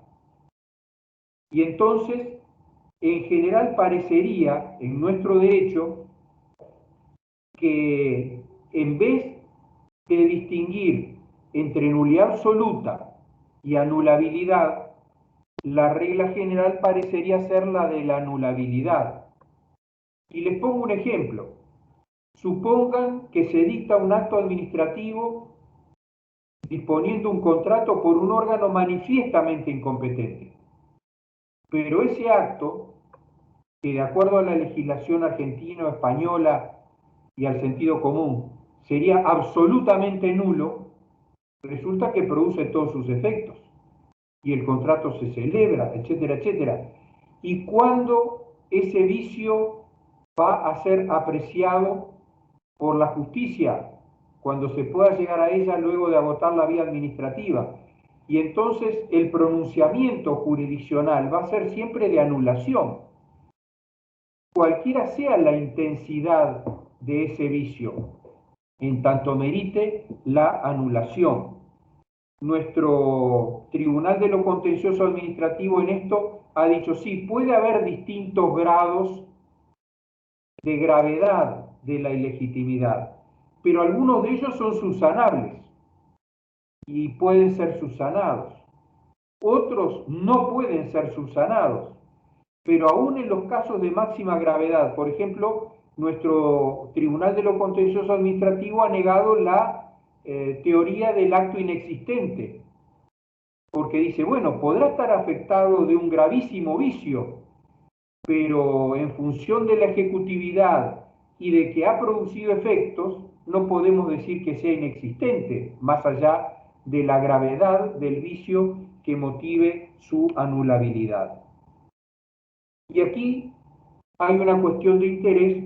Y entonces, en general parecería en nuestro derecho que en vez de distinguir entre nulidad absoluta y anulabilidad, la regla general parecería ser la de la anulabilidad. Y les pongo un ejemplo. Supongan que se dicta un acto administrativo disponiendo un contrato por un órgano manifiestamente incompetente. Pero ese acto, que de acuerdo a la legislación argentina o española y al sentido común sería absolutamente nulo, resulta que produce todos sus efectos y el contrato se celebra, etcétera, etcétera. ¿Y cuándo ese vicio va a ser apreciado por la justicia? Cuando se pueda llegar a ella luego de agotar la vía administrativa. Y entonces el pronunciamiento jurisdiccional va a ser siempre de anulación. Cualquiera sea la intensidad de ese vicio, en tanto merite la anulación. Nuestro Tribunal de lo Contencioso Administrativo en esto ha dicho, sí, puede haber distintos grados de gravedad de la ilegitimidad, pero algunos de ellos son subsanables y pueden ser subsanados. Otros no pueden ser subsanados, pero aún en los casos de máxima gravedad, por ejemplo, nuestro Tribunal de lo Contencioso Administrativo ha negado la teoría del acto inexistente, porque dice, bueno, podrá estar afectado de un gravísimo vicio, pero en función de la ejecutividad y de que ha producido efectos, no podemos decir que sea inexistente, más allá de la gravedad del vicio que motive su anulabilidad. Y aquí hay una cuestión de interés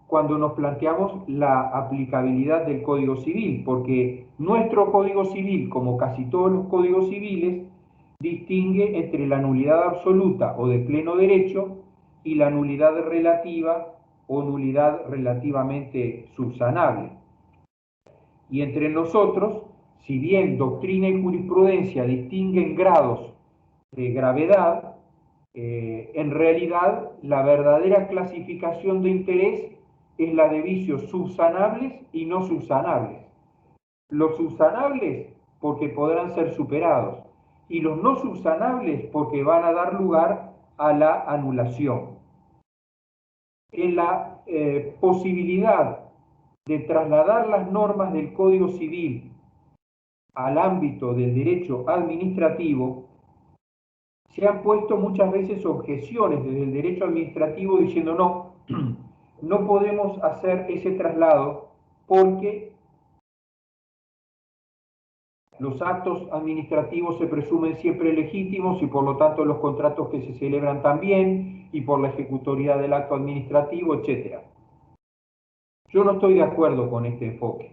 cuando nos planteamos la aplicabilidad del Código Civil, porque nuestro Código Civil, como casi todos los códigos civiles, distingue entre la nulidad absoluta o de pleno derecho y la nulidad relativa o nulidad relativamente subsanable. Y entre nosotros, si bien doctrina y jurisprudencia distinguen grados de gravedad, en realidad la verdadera clasificación de interés es la de vicios subsanables y no subsanables. Los subsanables porque podrán ser superados y los no subsanables porque van a dar lugar a la anulación. En la posibilidad de trasladar las normas del Código Civil al ámbito del derecho administrativo, se han puesto muchas veces objeciones desde el derecho administrativo diciendo no, no podemos hacer ese traslado porque los actos administrativos se presumen siempre legítimos y por lo tanto los contratos que se celebran también y por la ejecutoriedad del acto administrativo, etc. Yo no estoy de acuerdo con este enfoque.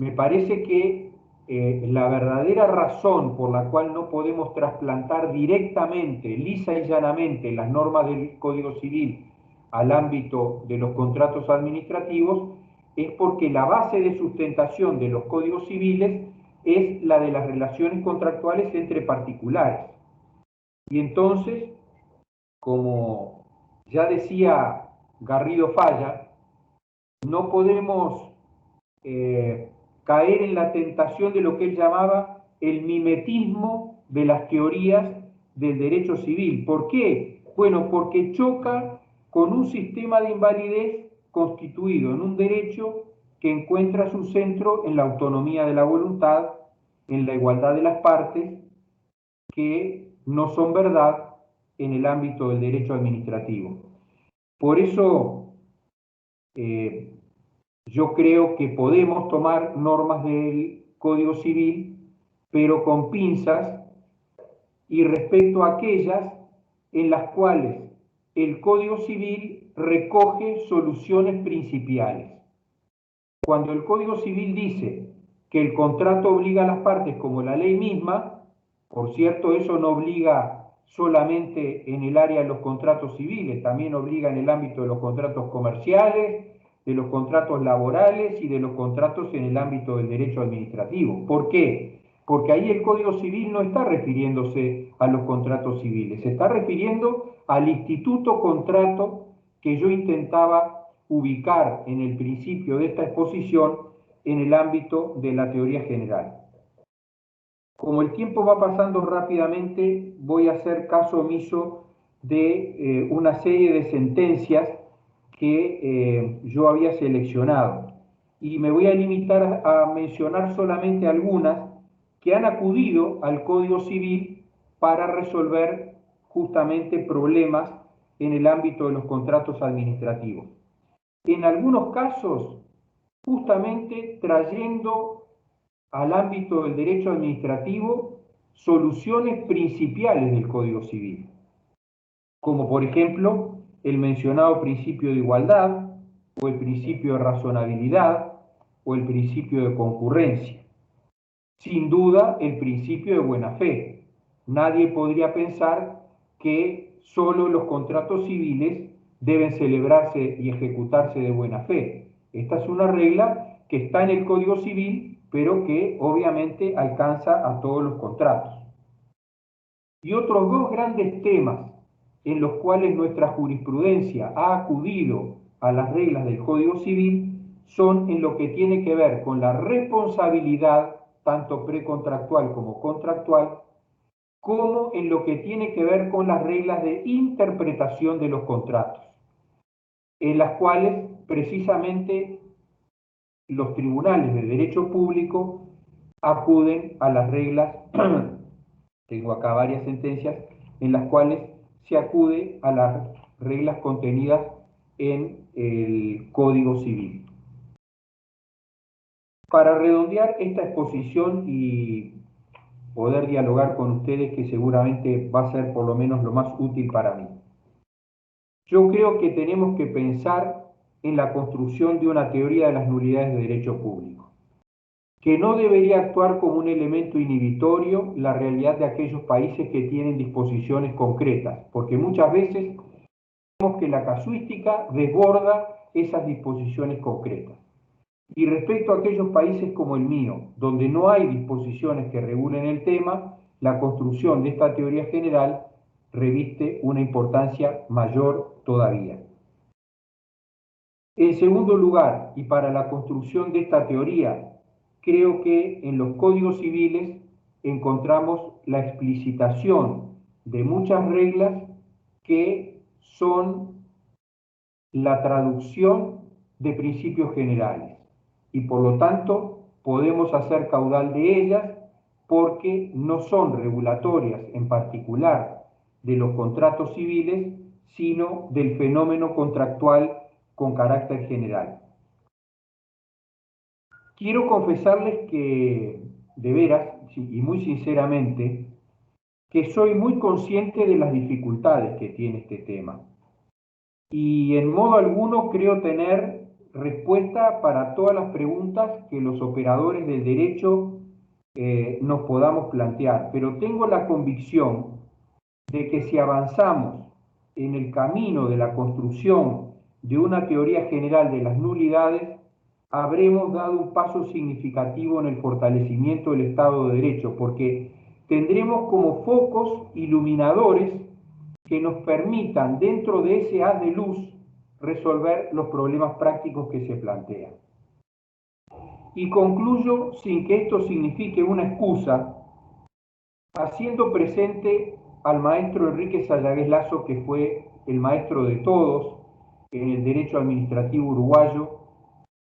Me parece que la verdadera razón por la cual no podemos trasplantar directamente, lisa y llanamente, las normas del Código Civil al ámbito de los contratos administrativos es porque la base de sustentación de los códigos civiles es la de las relaciones contractuales entre particulares. Y entonces, como ya decía Garrido Falla, no podemos caer en la tentación de lo que él llamaba el mimetismo de las teorías del derecho civil. ¿Por qué? Bueno, porque choca con un sistema de invalidez constituido en un derecho que encuentra su centro en la autonomía de la voluntad, en la igualdad de las partes, que no son verdad en el ámbito del derecho administrativo. Por eso, yo creo que podemos tomar normas del Código Civil, pero con pinzas y respecto a aquellas en las cuales el Código Civil recoge soluciones principiales. Cuando el Código Civil dice que el contrato obliga a las partes como la ley misma, por cierto, eso no obliga solamente en el área de los contratos civiles, también obliga en el ámbito de los contratos comerciales, de los contratos laborales y de los contratos en el ámbito del derecho administrativo. ¿Por qué? Porque ahí el Código Civil no está refiriéndose a los contratos civiles, se está refiriendo al instituto contrato que yo intentaba ubicar en el principio de esta exposición en el ámbito de la teoría general. Como el tiempo va pasando rápidamente, voy a hacer caso omiso de una serie de sentencias que yo había seleccionado. Y me voy a limitar a mencionar solamente algunas que han acudido al Código Civil para resolver justamente problemas en el ámbito de los contratos administrativos. En algunos casos, justamente trayendo al ámbito del derecho administrativo soluciones principiales del Código Civil, como por ejemplo el mencionado principio de igualdad, o el principio de razonabilidad, o el principio de concurrencia. Sin duda, el principio de buena fe. Nadie podría pensar que solo los contratos civiles deben celebrarse y ejecutarse de buena fe. Esta es una regla que está en el Código Civil, pero que obviamente alcanza a todos los contratos. Y otros dos grandes temas en los cuales nuestra jurisprudencia ha acudido a las reglas del Código Civil son en lo que tiene que ver con la responsabilidad, tanto precontractual como contractual, como en lo que tiene que ver con las reglas de interpretación de los contratos, en las cuales precisamente los tribunales de derecho público acuden a las reglas tengo acá varias sentencias en las cuales se acude a las reglas contenidas en el Código Civil. Para redondear esta exposición y poder dialogar con ustedes, que seguramente va a ser por lo menos lo más útil para mí, yo creo que tenemos que pensar en la construcción de una teoría de las nulidades de derecho público, que no debería actuar como un elemento inhibitorio la realidad de aquellos países que tienen disposiciones concretas, porque muchas veces vemos que la casuística desborda esas disposiciones concretas. Y respecto a aquellos países como el mío, donde no hay disposiciones que regulen el tema, la construcción de esta teoría general reviste una importancia mayor todavía. En segundo lugar, y para la construcción de esta teoría, creo que en los códigos civiles encontramos la explicitación de muchas reglas que son la traducción de principios generales y por lo tanto podemos hacer caudal de ellas porque no son regulatorias en particular de los contratos civiles, sino del fenómeno contractual con carácter general. Quiero confesarles que, de veras y muy sinceramente, que soy muy consciente de las dificultades que tiene este tema. Y en modo alguno creo tener respuesta para todas las preguntas que los operadores del derecho nos podamos plantear. Pero tengo la convicción de que si avanzamos en el camino de la construcción de una teoría general de las nulidades, habremos dado un paso significativo en el fortalecimiento del Estado de Derecho, porque tendremos como focos iluminadores que nos permitan, dentro de ese haz de luz, resolver los problemas prácticos que se plantean. Y concluyo, sin que esto signifique una excusa, haciendo presente al maestro Enrique Sayagues Lazo, que fue el maestro de todos en el derecho administrativo uruguayo.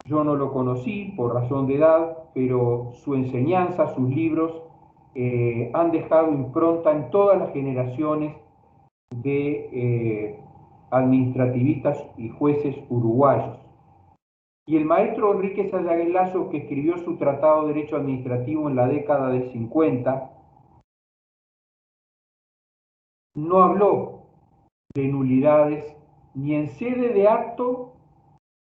Yo no lo conocí por razón de edad, pero su enseñanza, sus libros, han dejado impronta en todas las generaciones de administrativistas y jueces uruguayos. Y el maestro Enrique Sayagues Lazo, que escribió su Tratado de Derecho Administrativo en la década del 50, no habló de nulidades ni en sede de acto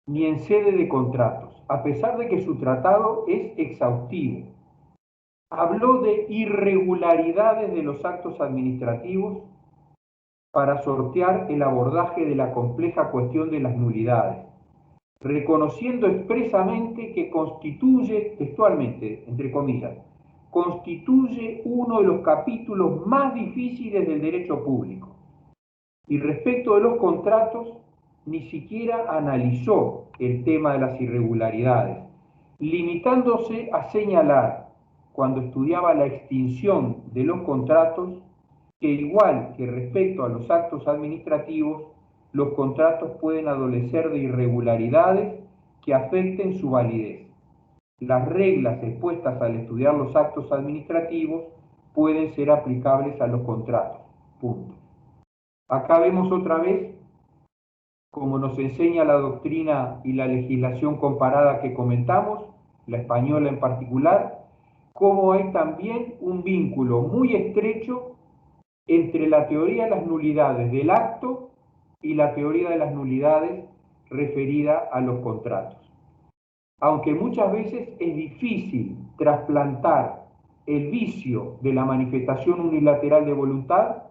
ni en sede de contratos, a pesar de que su tratado es exhaustivo. Habló de irregularidades de los actos administrativos para sortear el abordaje de la compleja cuestión de las nulidades, reconociendo expresamente que constituye, textualmente, entre comillas, constituye uno de los capítulos más difíciles del derecho público. Y respecto de los contratos, ni siquiera analizó el tema de las irregularidades, limitándose a señalar, cuando estudiaba la extinción de los contratos, que igual que respecto a los actos administrativos, los contratos pueden adolecer de irregularidades que afecten su validez. Las reglas expuestas al estudiar los actos administrativos pueden ser aplicables a los contratos. Punto. Acá vemos otra vez, como nos enseña la doctrina y la legislación comparada que comentamos, la española en particular, cómo hay también un vínculo muy estrecho entre la teoría de las nulidades del acto y la teoría de las nulidades referida a los contratos. Aunque muchas veces es difícil trasplantar el vicio de la manifestación unilateral de voluntad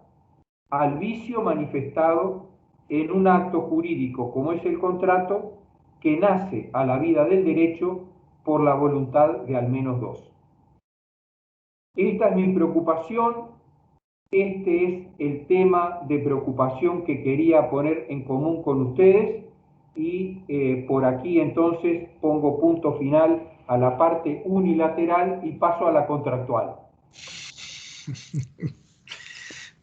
al vicio manifestado en un acto jurídico como es el contrato, que nace a la vida del derecho por la voluntad de al menos dos. Esta es mi preocupación, este es el tema de preocupación que quería poner en común con ustedes y por aquí entonces pongo punto final a la parte unilateral y paso a la contractual.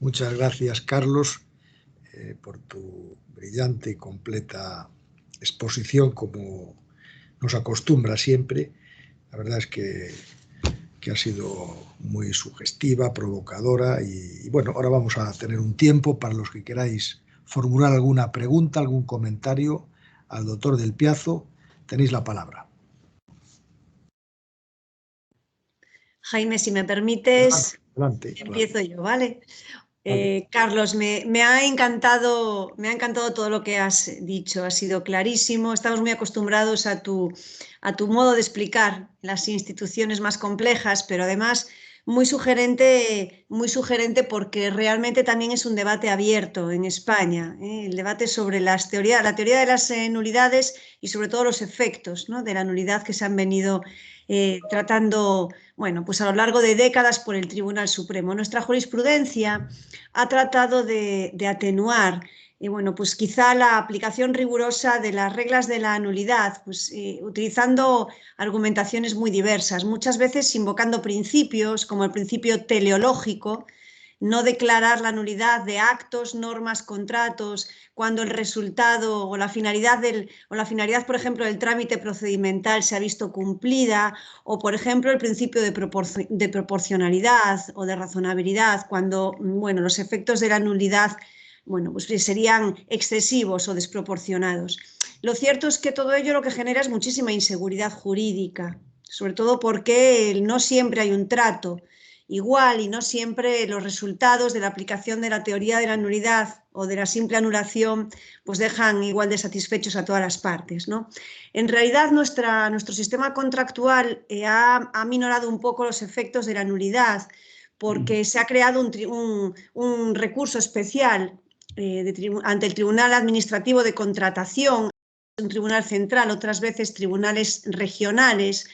Muchas gracias, Carlos, por tu brillante y completa exposición, como nos acostumbra siempre. La verdad es que que ha sido muy sugestiva, provocadora y bueno, ahora vamos a tener un tiempo para los que queráis formular alguna pregunta, algún comentario al doctor Del Piazo. Tenéis la palabra. Jaime, si me permites, adelante, empiezo claro. yo, ¿vale? Vale. Carlos, me ha encantado todo lo que has dicho, ha sido clarísimo. Estamos muy acostumbrados a tu modo de explicar las instituciones más complejas, pero además muy sugerente porque realmente también es un debate abierto en España, ¿eh? El debate sobre la teoría de las nulidades y sobre todo los efectos, ¿no?, de la nulidad que se han venido tratando, bueno, pues a lo largo de décadas por el Tribunal Supremo. Nuestra jurisprudencia ha tratado de atenuar bueno, pues quizá la aplicación rigurosa de las reglas de la nulidad, pues utilizando argumentaciones muy diversas, muchas veces invocando principios como el principio teleológico, no declarar la nulidad de actos, normas, contratos, cuando el resultado o la finalidad, por ejemplo, del trámite procedimental se ha visto cumplida, o, por ejemplo, el principio de proporcionalidad o de razonabilidad, cuando, bueno, los efectos de la nulidad, bueno, pues serían excesivos o desproporcionados. Lo cierto es que todo ello lo que genera es muchísima inseguridad jurídica, sobre todo porque no siempre hay un trato igual y no siempre los resultados de la aplicación de la teoría de la nulidad o de la simple anulación pues dejan igual de satisfechos a todas las partes, ¿no? En realidad nuestro sistema contractual ha minorado un poco los efectos de la nulidad porque se ha creado un recurso especial ante el Tribunal Administrativo de Contratación, un tribunal central, otras veces tribunales regionales,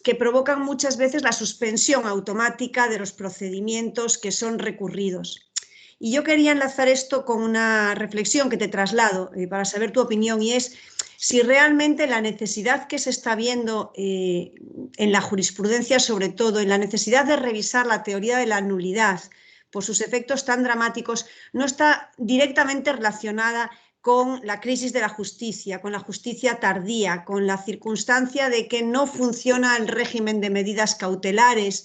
que provocan muchas veces la suspensión automática de los procedimientos que son recurridos. Y yo quería enlazar esto con una reflexión que te traslado para saber tu opinión, y es si realmente la necesidad que se está viendo en la jurisprudencia, sobre todo en la necesidad de revisar la teoría de la nulidad por sus efectos tan dramáticos, no está directamente relacionada con la crisis de la justicia, con la justicia tardía, con la circunstancia de que no funciona el régimen de medidas cautelares,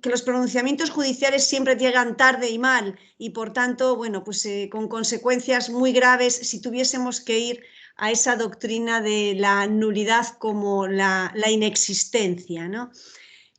que los pronunciamientos judiciales siempre llegan tarde y mal y, por tanto, bueno, pues con consecuencias muy graves si tuviésemos que ir a esa doctrina de la nulidad como la inexistencia, ¿no?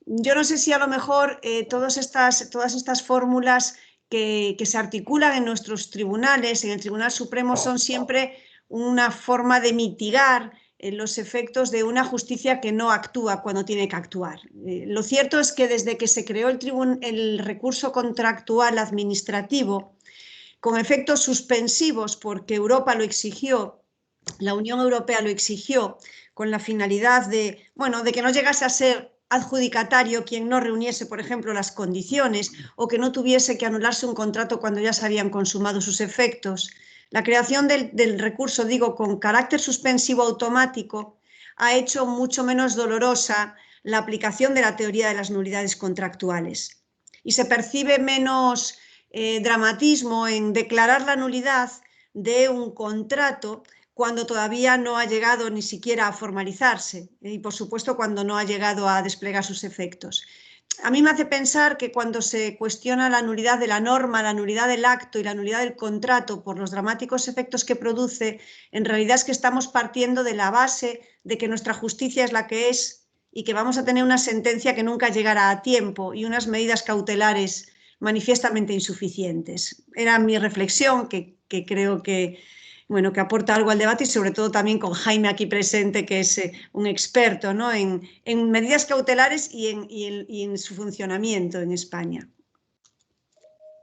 Yo no sé si a lo mejor todas estas fórmulas que se articulan en nuestros tribunales, en el Tribunal Supremo, son siempre una forma de mitigar los efectos de una justicia que no actúa cuando tiene que actuar. Lo cierto es que desde que se creó el recurso contractual administrativo, con efectos suspensivos porque Europa lo exigió, la Unión Europea lo exigió, con la finalidad de, bueno, de que no llegase a ser adjudicatario quien no reuniese, por ejemplo, las condiciones, o que no tuviese que anularse un contrato cuando ya se habían consumado sus efectos. La creación del recurso, digo, con carácter suspensivo automático, ha hecho mucho menos dolorosa la aplicación de la teoría de las nulidades contractuales. Y se percibe menos dramatismo en declarar la nulidad de un contrato cuando todavía no ha llegado ni siquiera a formalizarse y, por supuesto, cuando no ha llegado a desplegar sus efectos. A mí me hace pensar que cuando se cuestiona la nulidad de la norma, la nulidad del acto y la nulidad del contrato por los dramáticos efectos que produce, en realidad es que estamos partiendo de la base de que nuestra justicia es la que es y que vamos a tener una sentencia que nunca llegará a tiempo y unas medidas cautelares manifiestamente insuficientes. Era mi reflexión, que creo que, bueno, que aporta algo al debate, y sobre todo también con Jaime aquí presente, que es un experto, ¿no?, en medidas cautelares y en su funcionamiento en España.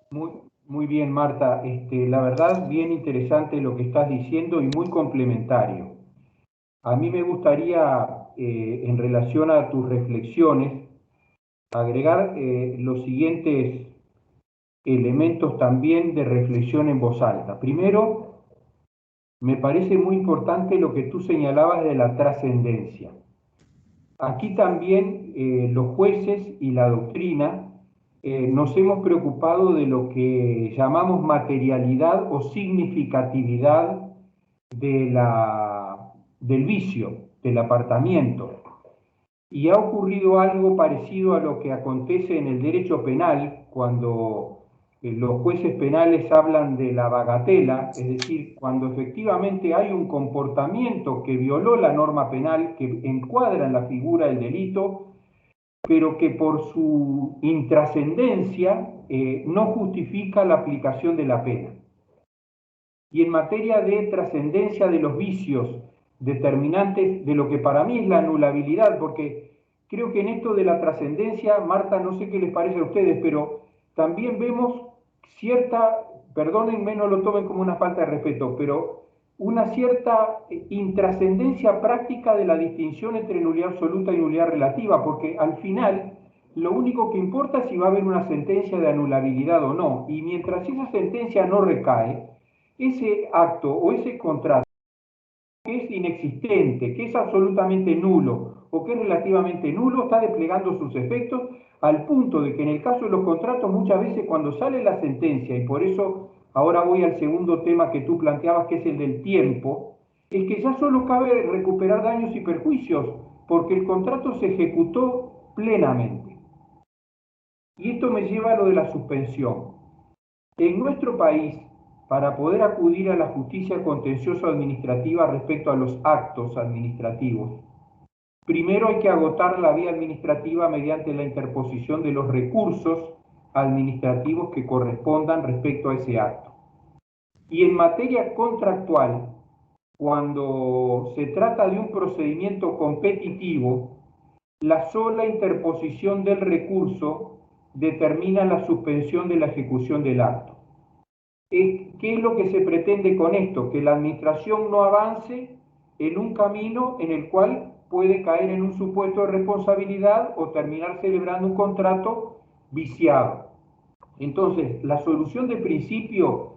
Muy bien, Marta. La verdad, bien interesante lo que estás diciendo y muy complementario. A mí me gustaría, en relación a tus reflexiones, agregar los siguientes elementos también de reflexión en voz alta. Primero, me parece muy importante lo que tú señalabas de la trascendencia. Aquí también los jueces y la doctrina nos hemos preocupado de lo que llamamos materialidad o significatividad del vicio, del apartamiento. Y ha ocurrido algo parecido a lo que acontece en el derecho penal cuando los jueces penales hablan de la bagatela, es decir, cuando efectivamente hay un comportamiento que violó la norma penal, que encuadra en la figura del delito, pero que por su intrascendencia no justifica la aplicación de la pena. Y en materia de trascendencia de los vicios determinantes de lo que para mí es la anulabilidad, porque creo que en esto de la trascendencia, Marta, no sé qué les parece a ustedes, pero también vemos cierta, perdónenme, no lo tomen como una falta de respeto, pero una cierta intrascendencia práctica de la distinción entre nulidad absoluta y nulidad relativa, porque al final lo único que importa es si va a haber una sentencia de anulabilidad o no, y mientras esa sentencia no recae, ese acto o ese contrato que es inexistente, que es absolutamente nulo o que es relativamente nulo, está desplegando sus efectos al punto de que en el caso de los contratos muchas veces cuando sale la sentencia, y por eso ahora voy al segundo tema que tú planteabas, que es el del tiempo, es que ya solo cabe recuperar daños y perjuicios, porque el contrato se ejecutó plenamente. Y esto me lleva a lo de la suspensión. En nuestro país, para poder acudir a la justicia contencioso administrativa respecto a los actos administrativos, primero hay que agotar la vía administrativa mediante la interposición de los recursos administrativos que correspondan respecto a ese acto. Y en materia contractual, cuando se trata de un procedimiento competitivo, la sola interposición del recurso determina la suspensión de la ejecución del acto. ¿Qué es lo que se pretende con esto? Que la administración no avance en un camino en el cual puede caer en un supuesto de responsabilidad o terminar celebrando un contrato viciado. Entonces, la solución de principio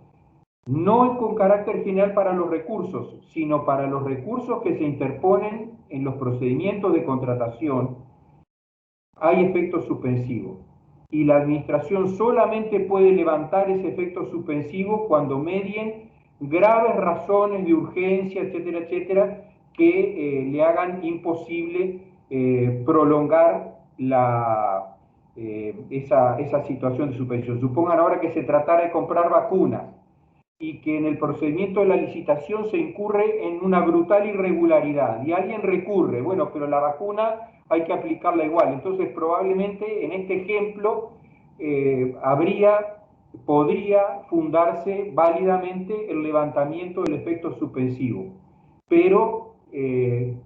no es con carácter general para los recursos, sino para los recursos que se interponen en los procedimientos de contratación, hay efecto suspensivo. Y la administración solamente puede levantar ese efecto suspensivo cuando medien graves razones de urgencia, etcétera, etcétera, que le hagan imposible prolongar esa situación de suspensión. Supongan ahora que se tratara de comprar vacunas y que en el procedimiento de la licitación se incurre en una brutal irregularidad y alguien recurre, bueno, pero la vacuna hay que aplicarla igual. Entonces, probablemente en este ejemplo podría fundarse válidamente el levantamiento del efecto suspensivo, pero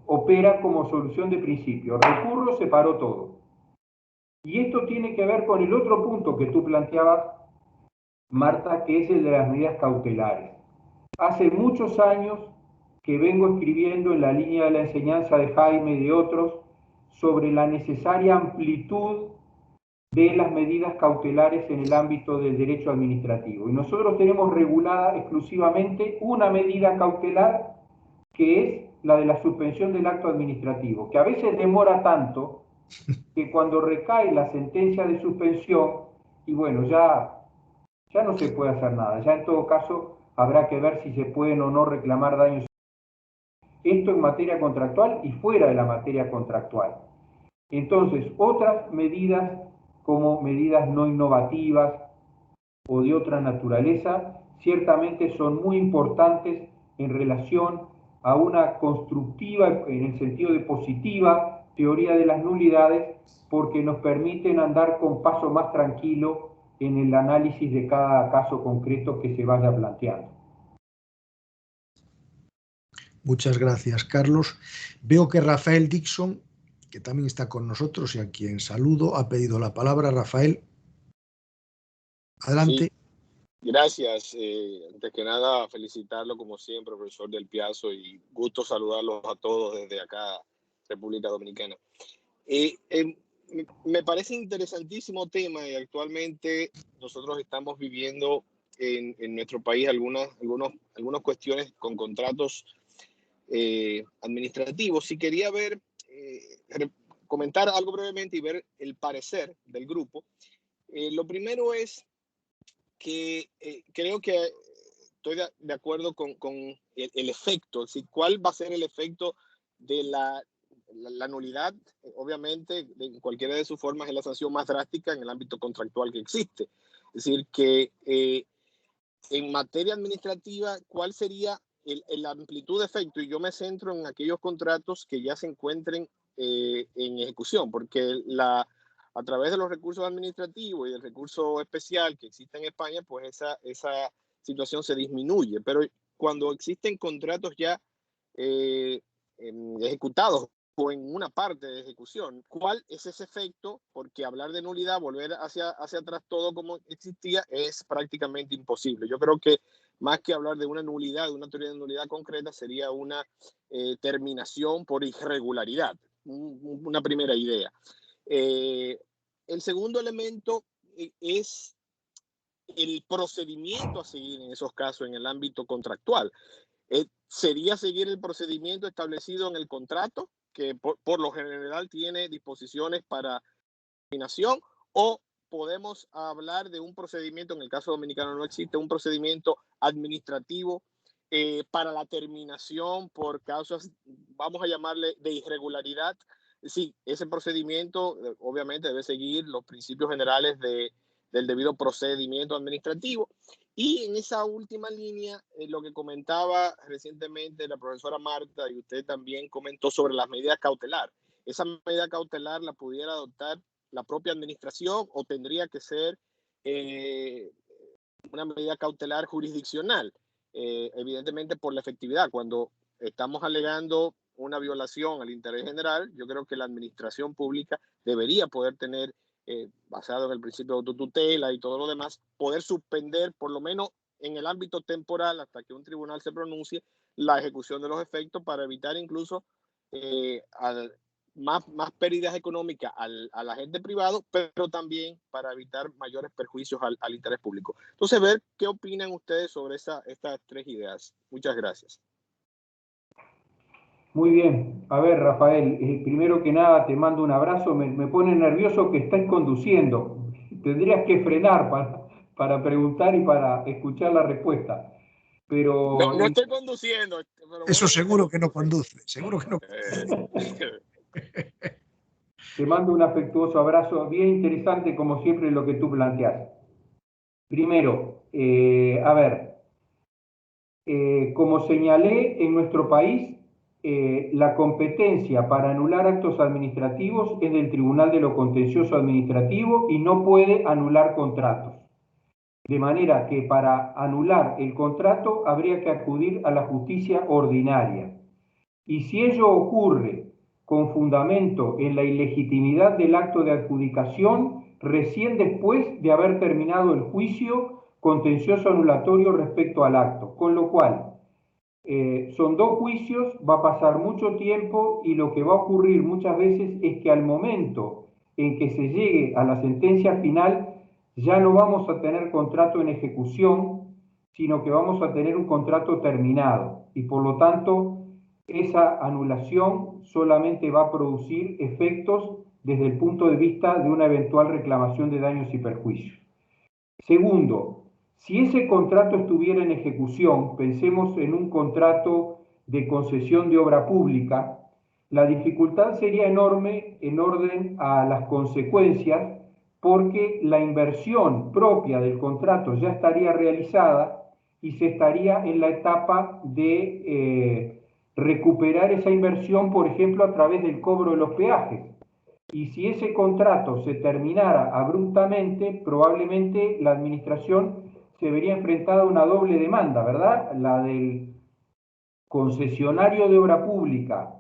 opera como solución de principio. Recurro, se paró todo. Y esto tiene que ver con el otro punto que tú planteabas, Marta, que es el de las medidas cautelares. Hace muchos años que vengo escribiendo en la línea de la enseñanza de Jaime y de otros sobre la necesaria amplitud de las medidas cautelares en el ámbito del derecho administrativo. Y nosotros tenemos regulada exclusivamente una medida cautelar, que es la de la suspensión del acto administrativo, que a veces demora tanto que cuando recae la sentencia de suspensión, y bueno, ya no se puede hacer nada. Ya en todo caso habrá que ver si se pueden o no reclamar daños. Esto en materia contractual y fuera de la materia contractual. Entonces, otras medidas como medidas no innovativas o de otra naturaleza, ciertamente son muy importantes en relación a una constructiva, en el sentido de positiva, teoría de las nulidades, porque nos permiten andar con paso más tranquilo en el análisis de cada caso concreto que se vaya planteando. Muchas gracias, Carlos. Veo que Rafael Dixon, que también está con nosotros y a quien saludo, ha pedido la palabra. Rafael, adelante. Sí, gracias. Antes que nada, felicitarlo como siempre, profesor Del Piazzo, y gusto saludarlos a todos desde acá, República Dominicana. Me parece interesantísimo tema y actualmente nosotros estamos viviendo en nuestro país algunas cuestiones con contratos administrativos. Y quería comentar algo brevemente y ver el parecer del grupo. Lo primero es que creo que estoy de acuerdo con el efecto, es decir, cuál va a ser el efecto de la nulidad, obviamente, en cualquiera de sus formas es la sanción más drástica en el ámbito contractual que existe. Es decir, que en materia administrativa, ¿cuál sería la amplitud de efecto? Y yo me centro en aquellos contratos que ya se encuentren en ejecución, porque a través de los recursos administrativos y del recurso especial que existe en España, pues esa situación se disminuye. Pero cuando existen contratos ya ejecutados o en una parte de ejecución, ¿cuál es ese efecto? Porque hablar de nulidad, volver hacia atrás todo como existía, es prácticamente imposible. Yo creo que más que hablar de una nulidad, de una teoría de nulidad concreta, sería una terminación por irregularidad, una primera idea. El segundo elemento es el procedimiento a seguir en esos casos en el ámbito contractual. ¿Sería seguir el procedimiento establecido en el contrato, que por lo general tiene disposiciones para terminación, o podemos hablar de un procedimiento, en el caso dominicano no existe, un procedimiento administrativo para la terminación por causas, vamos a llamarle, de irregularidad? Sí, ese procedimiento obviamente debe seguir los principios generales del debido procedimiento administrativo. Y en esa última línea, lo que comentaba recientemente la profesora Marta, y usted también comentó sobre las medidas cautelar. ¿Esa medida cautelar la pudiera adoptar la propia administración o tendría que ser una medida cautelar jurisdiccional? Evidentemente por la efectividad. Cuando estamos alegando una violación al interés general, yo creo que la administración pública debería poder tener, basado en el principio de autotutela y todo lo demás, poder suspender, por lo menos en el ámbito temporal, hasta que un tribunal se pronuncie, la ejecución de los efectos, para evitar incluso más pérdidas económicas al agente privado, pero también para evitar mayores perjuicios al interés público. Entonces, ver qué opinan ustedes sobre estas tres ideas. Muchas gracias. Muy bien. A ver, Rafael, primero que nada te mando un abrazo. Me pone nervioso que estés conduciendo. Tendrías que frenar para preguntar y para escuchar la respuesta. Pero no estoy conduciendo. Pero eso seguro que no conduce, seguro que no conduce. Te mando un afectuoso abrazo, bien interesante como siempre lo que tú planteas. Primero, a ver, como señalé, en nuestro país la competencia para anular actos administrativos es del Tribunal de lo Contencioso Administrativo y no puede anular contratos. De manera que para anular el contrato habría que acudir a la justicia ordinaria. Y si ello ocurre con fundamento en la ilegitimidad del acto de adjudicación, recién después de haber terminado el juicio contencioso anulatorio respecto al acto. Con lo cual, son dos juicios, va a pasar mucho tiempo y lo que va a ocurrir muchas veces es que al momento en que se llegue a la sentencia final, ya no vamos a tener contrato en ejecución, sino que vamos a tener un contrato terminado. Y por lo tanto, esa anulación solamente va a producir efectos desde el punto de vista de una eventual reclamación de daños y perjuicios. Segundo, si ese contrato estuviera en ejecución, pensemos en un contrato de concesión de obra pública, la dificultad sería enorme en orden a las consecuencias, porque la inversión propia del contrato ya estaría realizada y se estaría en la etapa de recuperar esa inversión, por ejemplo, a través del cobro de los peajes. Y si ese contrato se terminara abruptamente, probablemente la administración se vería enfrentada a una doble demanda, ¿verdad? La del concesionario de obra pública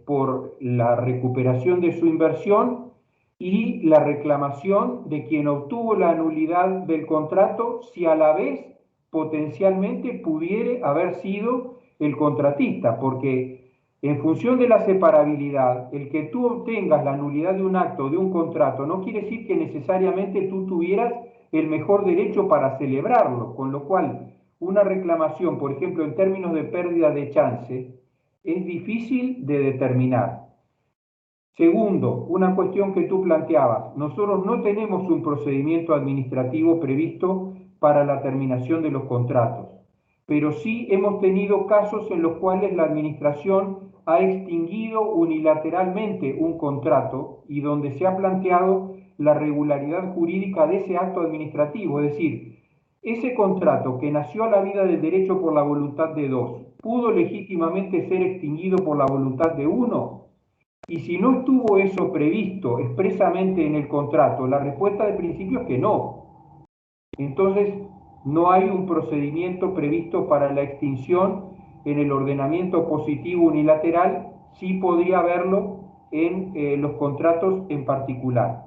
por la recuperación de su inversión y la reclamación de quien obtuvo la nulidad del contrato, si a la vez potencialmente pudiera haber sido el contratista, porque en función de la separabilidad, el que tú obtengas la nulidad de un acto o de un contrato no quiere decir que necesariamente tú tuvieras el mejor derecho para celebrarlo, con lo cual una reclamación, por ejemplo, en términos de pérdida de chance, es difícil de determinar. Segundo, una cuestión que tú planteabas, nosotros no tenemos un procedimiento administrativo previsto para la terminación de los contratos, pero sí hemos tenido casos en los cuales la administración ha extinguido unilateralmente un contrato y donde se ha planteado la regularidad jurídica de ese acto administrativo, es decir, ese contrato que nació a la vida del derecho por la voluntad de dos, ¿pudo legítimamente ser extinguido por la voluntad de uno? Y si no estuvo eso previsto expresamente en el contrato, la respuesta de principio es que no. Entonces, no hay un procedimiento previsto para la extinción en el ordenamiento positivo unilateral, sí podría haberlo en los contratos en particular.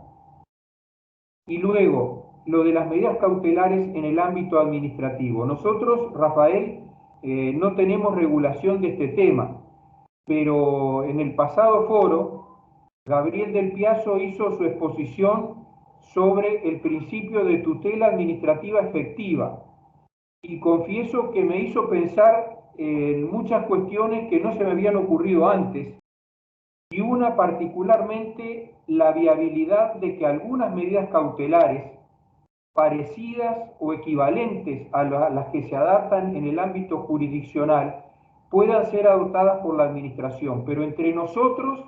Y luego, lo de las medidas cautelares en el ámbito administrativo. Nosotros, Rafael, no tenemos regulación de este tema, pero en el pasado foro, Gabriel del Piazzo hizo su exposición sobre el principio de tutela administrativa efectiva. Y confieso que me hizo pensar en muchas cuestiones que no se me habían ocurrido antes, y una particularmente la viabilidad de que algunas medidas cautelares parecidas o equivalentes a las que se adaptan en el ámbito jurisdiccional puedan ser adoptadas por la administración, pero entre nosotros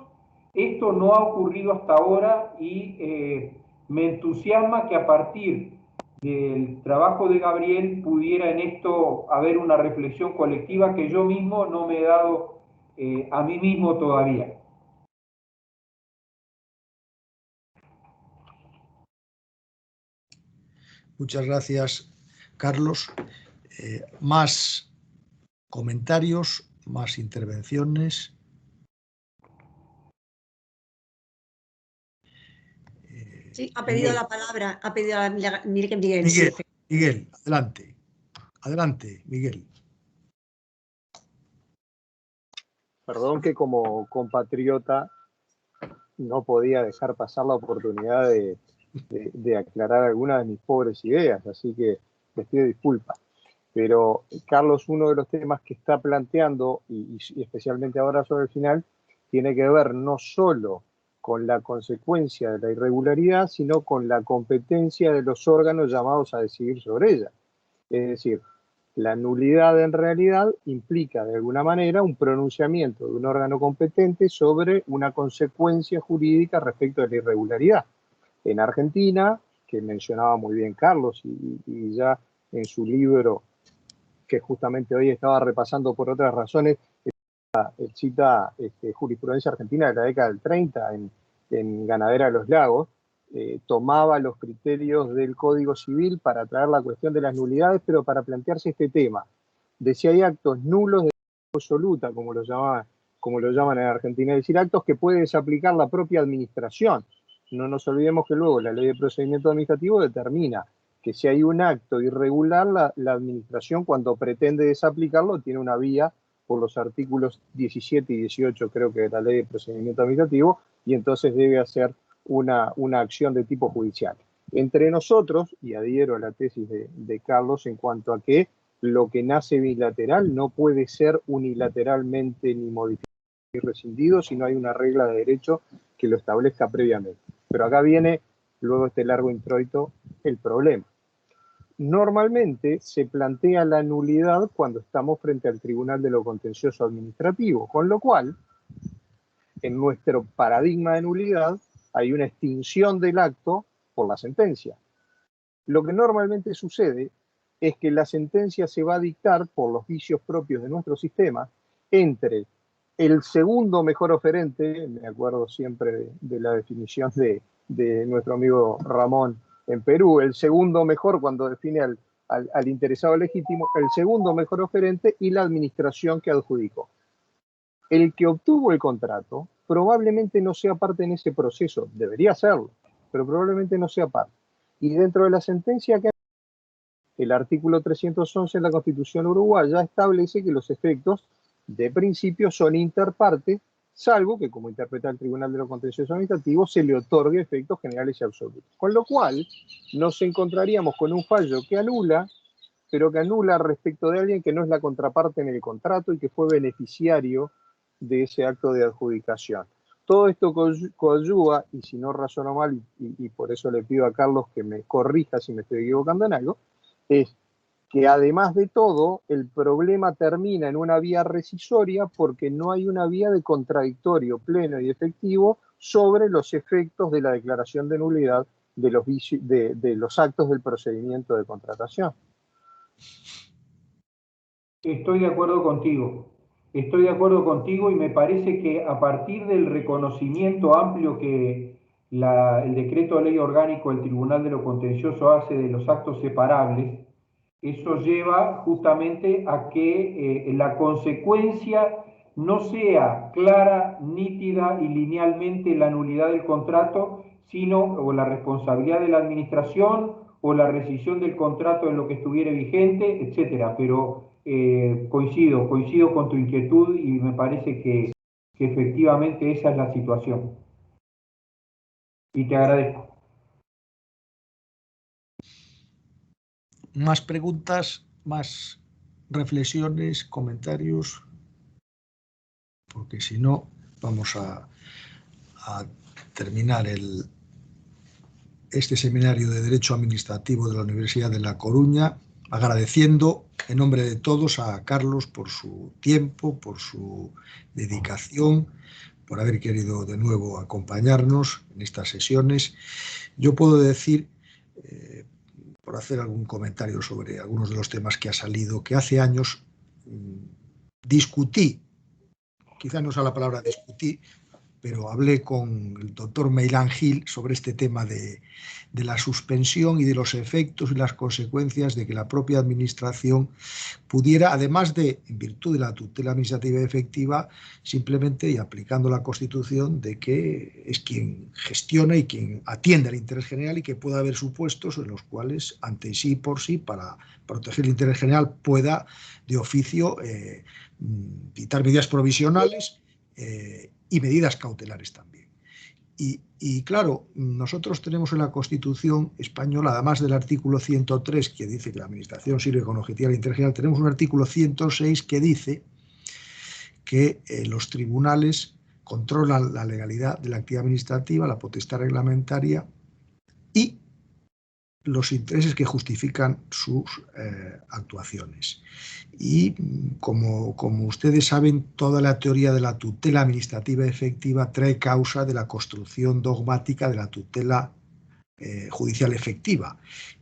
esto no ha ocurrido hasta ahora y me entusiasma que a partir del trabajo de Gabriel pudiera en esto haber una reflexión colectiva que yo mismo no me he dado a mí mismo todavía. Muchas gracias, Carlos. Más comentarios, más intervenciones. Sí, ha pedido la palabra, ha pedido a Miguel. Miguel, Sí. Miguel, adelante. Adelante, Miguel. Perdón que como compatriota no podía dejar pasar la oportunidad de aclarar algunas de mis pobres ideas, así que les pido disculpas. Pero, Carlos, uno de los temas que está planteando, y especialmente ahora sobre el final, tiene que ver no solo con la consecuencia de la irregularidad, sino con la competencia de los órganos llamados a decidir sobre ella. Es decir, la nulidad en realidad implica de alguna manera un pronunciamiento de un órgano competente sobre una consecuencia jurídica respecto de la irregularidad. En Argentina, que mencionaba muy bien Carlos y ya en su libro, que justamente hoy estaba repasando por otras razones, cita jurisprudencia argentina de la década del 30 en Ganadera de los Lagos, tomaba los criterios del Código Civil para traer la cuestión de las nulidades, pero para plantearse este tema de si hay actos nulos de absoluta, como lo llaman en Argentina, es decir, actos que puede desaplicar la propia administración. No nos olvidemos que luego la Ley de Procedimiento Administrativo determina que si hay un acto irregular, la administración cuando pretende desaplicarlo tiene una vía por los artículos 17 y 18, creo que de la Ley de Procedimiento Administrativo, y entonces debe hacer una acción de tipo judicial. Entre nosotros, y adhiero a la tesis de Carlos en cuanto a que lo que nace bilateral no puede ser unilateralmente ni modificado ni rescindido si no hay una regla de derecho que lo establezca previamente. Pero acá viene, luego de este largo introito, el problema. Normalmente se plantea la nulidad cuando estamos frente al Tribunal de lo Contencioso Administrativo, con lo cual, en nuestro paradigma de nulidad, hay una extinción del acto por la sentencia. Lo que normalmente sucede es que la sentencia se va a dictar por los vicios propios de nuestro sistema entre el segundo mejor oferente, me acuerdo siempre de la definición de nuestro amigo Ramón en Perú, el segundo mejor cuando define al interesado legítimo, el segundo mejor oferente y la administración que adjudicó. El que obtuvo el contrato probablemente no sea parte en ese proceso, debería serlo, pero probablemente no sea parte. Y dentro de la sentencia que el artículo 311 de la Constitución uruguaya establece que los efectos de principio son interparte, salvo que, como interpreta el Tribunal de lo Contencioso Administrativo, se le otorgue efectos generales y absolutos. Con lo cual, nos encontraríamos con un fallo que anula, pero que anula respecto de alguien que no es la contraparte en el contrato y que fue beneficiario de ese acto de adjudicación. Todo esto coadyuva, y si no razono mal, y por eso le pido a Carlos que me corrija si me estoy equivocando en algo, es que además de todo, el problema termina en una vía rescisoria porque no hay una vía de contradictorio pleno y efectivo sobre los efectos de la declaración de nulidad de los actos del procedimiento de contratación. Estoy de acuerdo contigo. Estoy de acuerdo contigo y me parece que a partir del reconocimiento amplio que el decreto de ley orgánico del Tribunal de lo Contencioso hace de los actos separables, eso lleva justamente a que la consecuencia no sea clara, nítida y linealmente la nulidad del contrato, sino o la responsabilidad de la administración o la rescisión del contrato en lo que estuviera vigente, etcétera. Pero coincido con tu inquietud y me parece que efectivamente esa es la situación. Y te agradezco. ¿Más preguntas? ¿Más reflexiones? ¿Comentarios? Porque si no, vamos a terminar este seminario de Derecho Administrativo de la Universidad de La Coruña, agradeciendo en nombre de todos a Carlos por su tiempo, por su dedicación, por haber querido de nuevo acompañarnos en estas sesiones. Yo puedo decir, por hacer algún comentario sobre algunos de los temas que ha salido, que hace años discutí, quizá no sea la palabra discutí, pero hablé con el doctor Meilán Gil sobre este tema de la suspensión y de los efectos y las consecuencias de que la propia administración pudiera, además de, en virtud de la tutela administrativa efectiva, simplemente, y aplicando la Constitución, de que es quien gestiona y quien atiende al interés general y que pueda haber supuestos en los cuales, ante sí y por sí, para proteger el interés general, pueda, de oficio, dictar medidas provisionales y medidas cautelares también. Y claro, nosotros tenemos en la Constitución española, además del artículo 103, que dice que la Administración sirve con objetividad al interés general, tenemos un artículo 106 que dice que los tribunales controlan la legalidad de la actividad administrativa, la potestad reglamentaria y los intereses que justifican sus actuaciones. Y como ustedes saben, toda la teoría de la tutela administrativa efectiva trae causa de la construcción dogmática de la tutela judicial efectiva.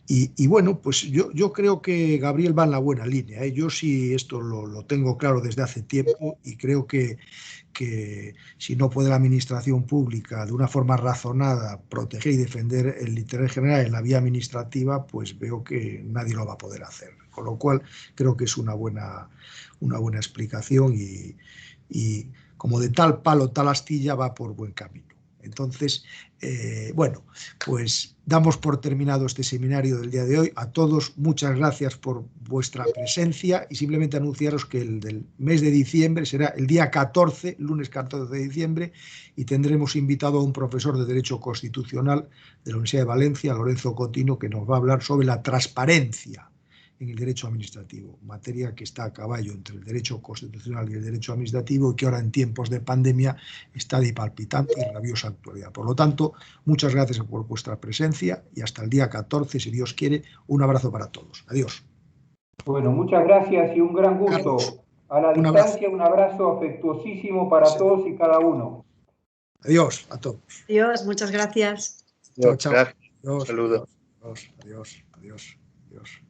Y bueno, pues yo creo que Gabriel va en la buena línea. Yo sí esto lo tengo claro desde hace tiempo y creo que si no puede la administración pública de una forma razonada proteger y defender el interés general en la vía administrativa, pues veo que nadie lo va a poder hacer. Con lo cual creo que es una buena explicación y como de tal palo, tal astilla, va por buen camino. Entonces, bueno, pues damos por terminado este seminario del día de hoy. A todos, muchas gracias por vuestra presencia y simplemente anunciaros que el del mes de diciembre será el día 14, lunes 14 de diciembre, y tendremos invitado a un profesor de Derecho Constitucional de la Universidad de Valencia, Lorenzo Cotino, que nos va a hablar sobre la transparencia en el derecho administrativo, materia que está a caballo entre el derecho constitucional y el derecho administrativo y que ahora en tiempos de pandemia está de palpitante y rabiosa actualidad. Por lo tanto, muchas gracias por vuestra presencia y hasta el día 14, si Dios quiere. Un abrazo para todos. Adiós. Bueno, muchas gracias y un gran gusto. Carlos, a la distancia, un abrazo afectuosísimo para todos y cada uno. Adiós a todos. Adiós, muchas gracias. Chao, chao. Gracias. Adiós, Saludos. adiós, adiós, adiós, adiós.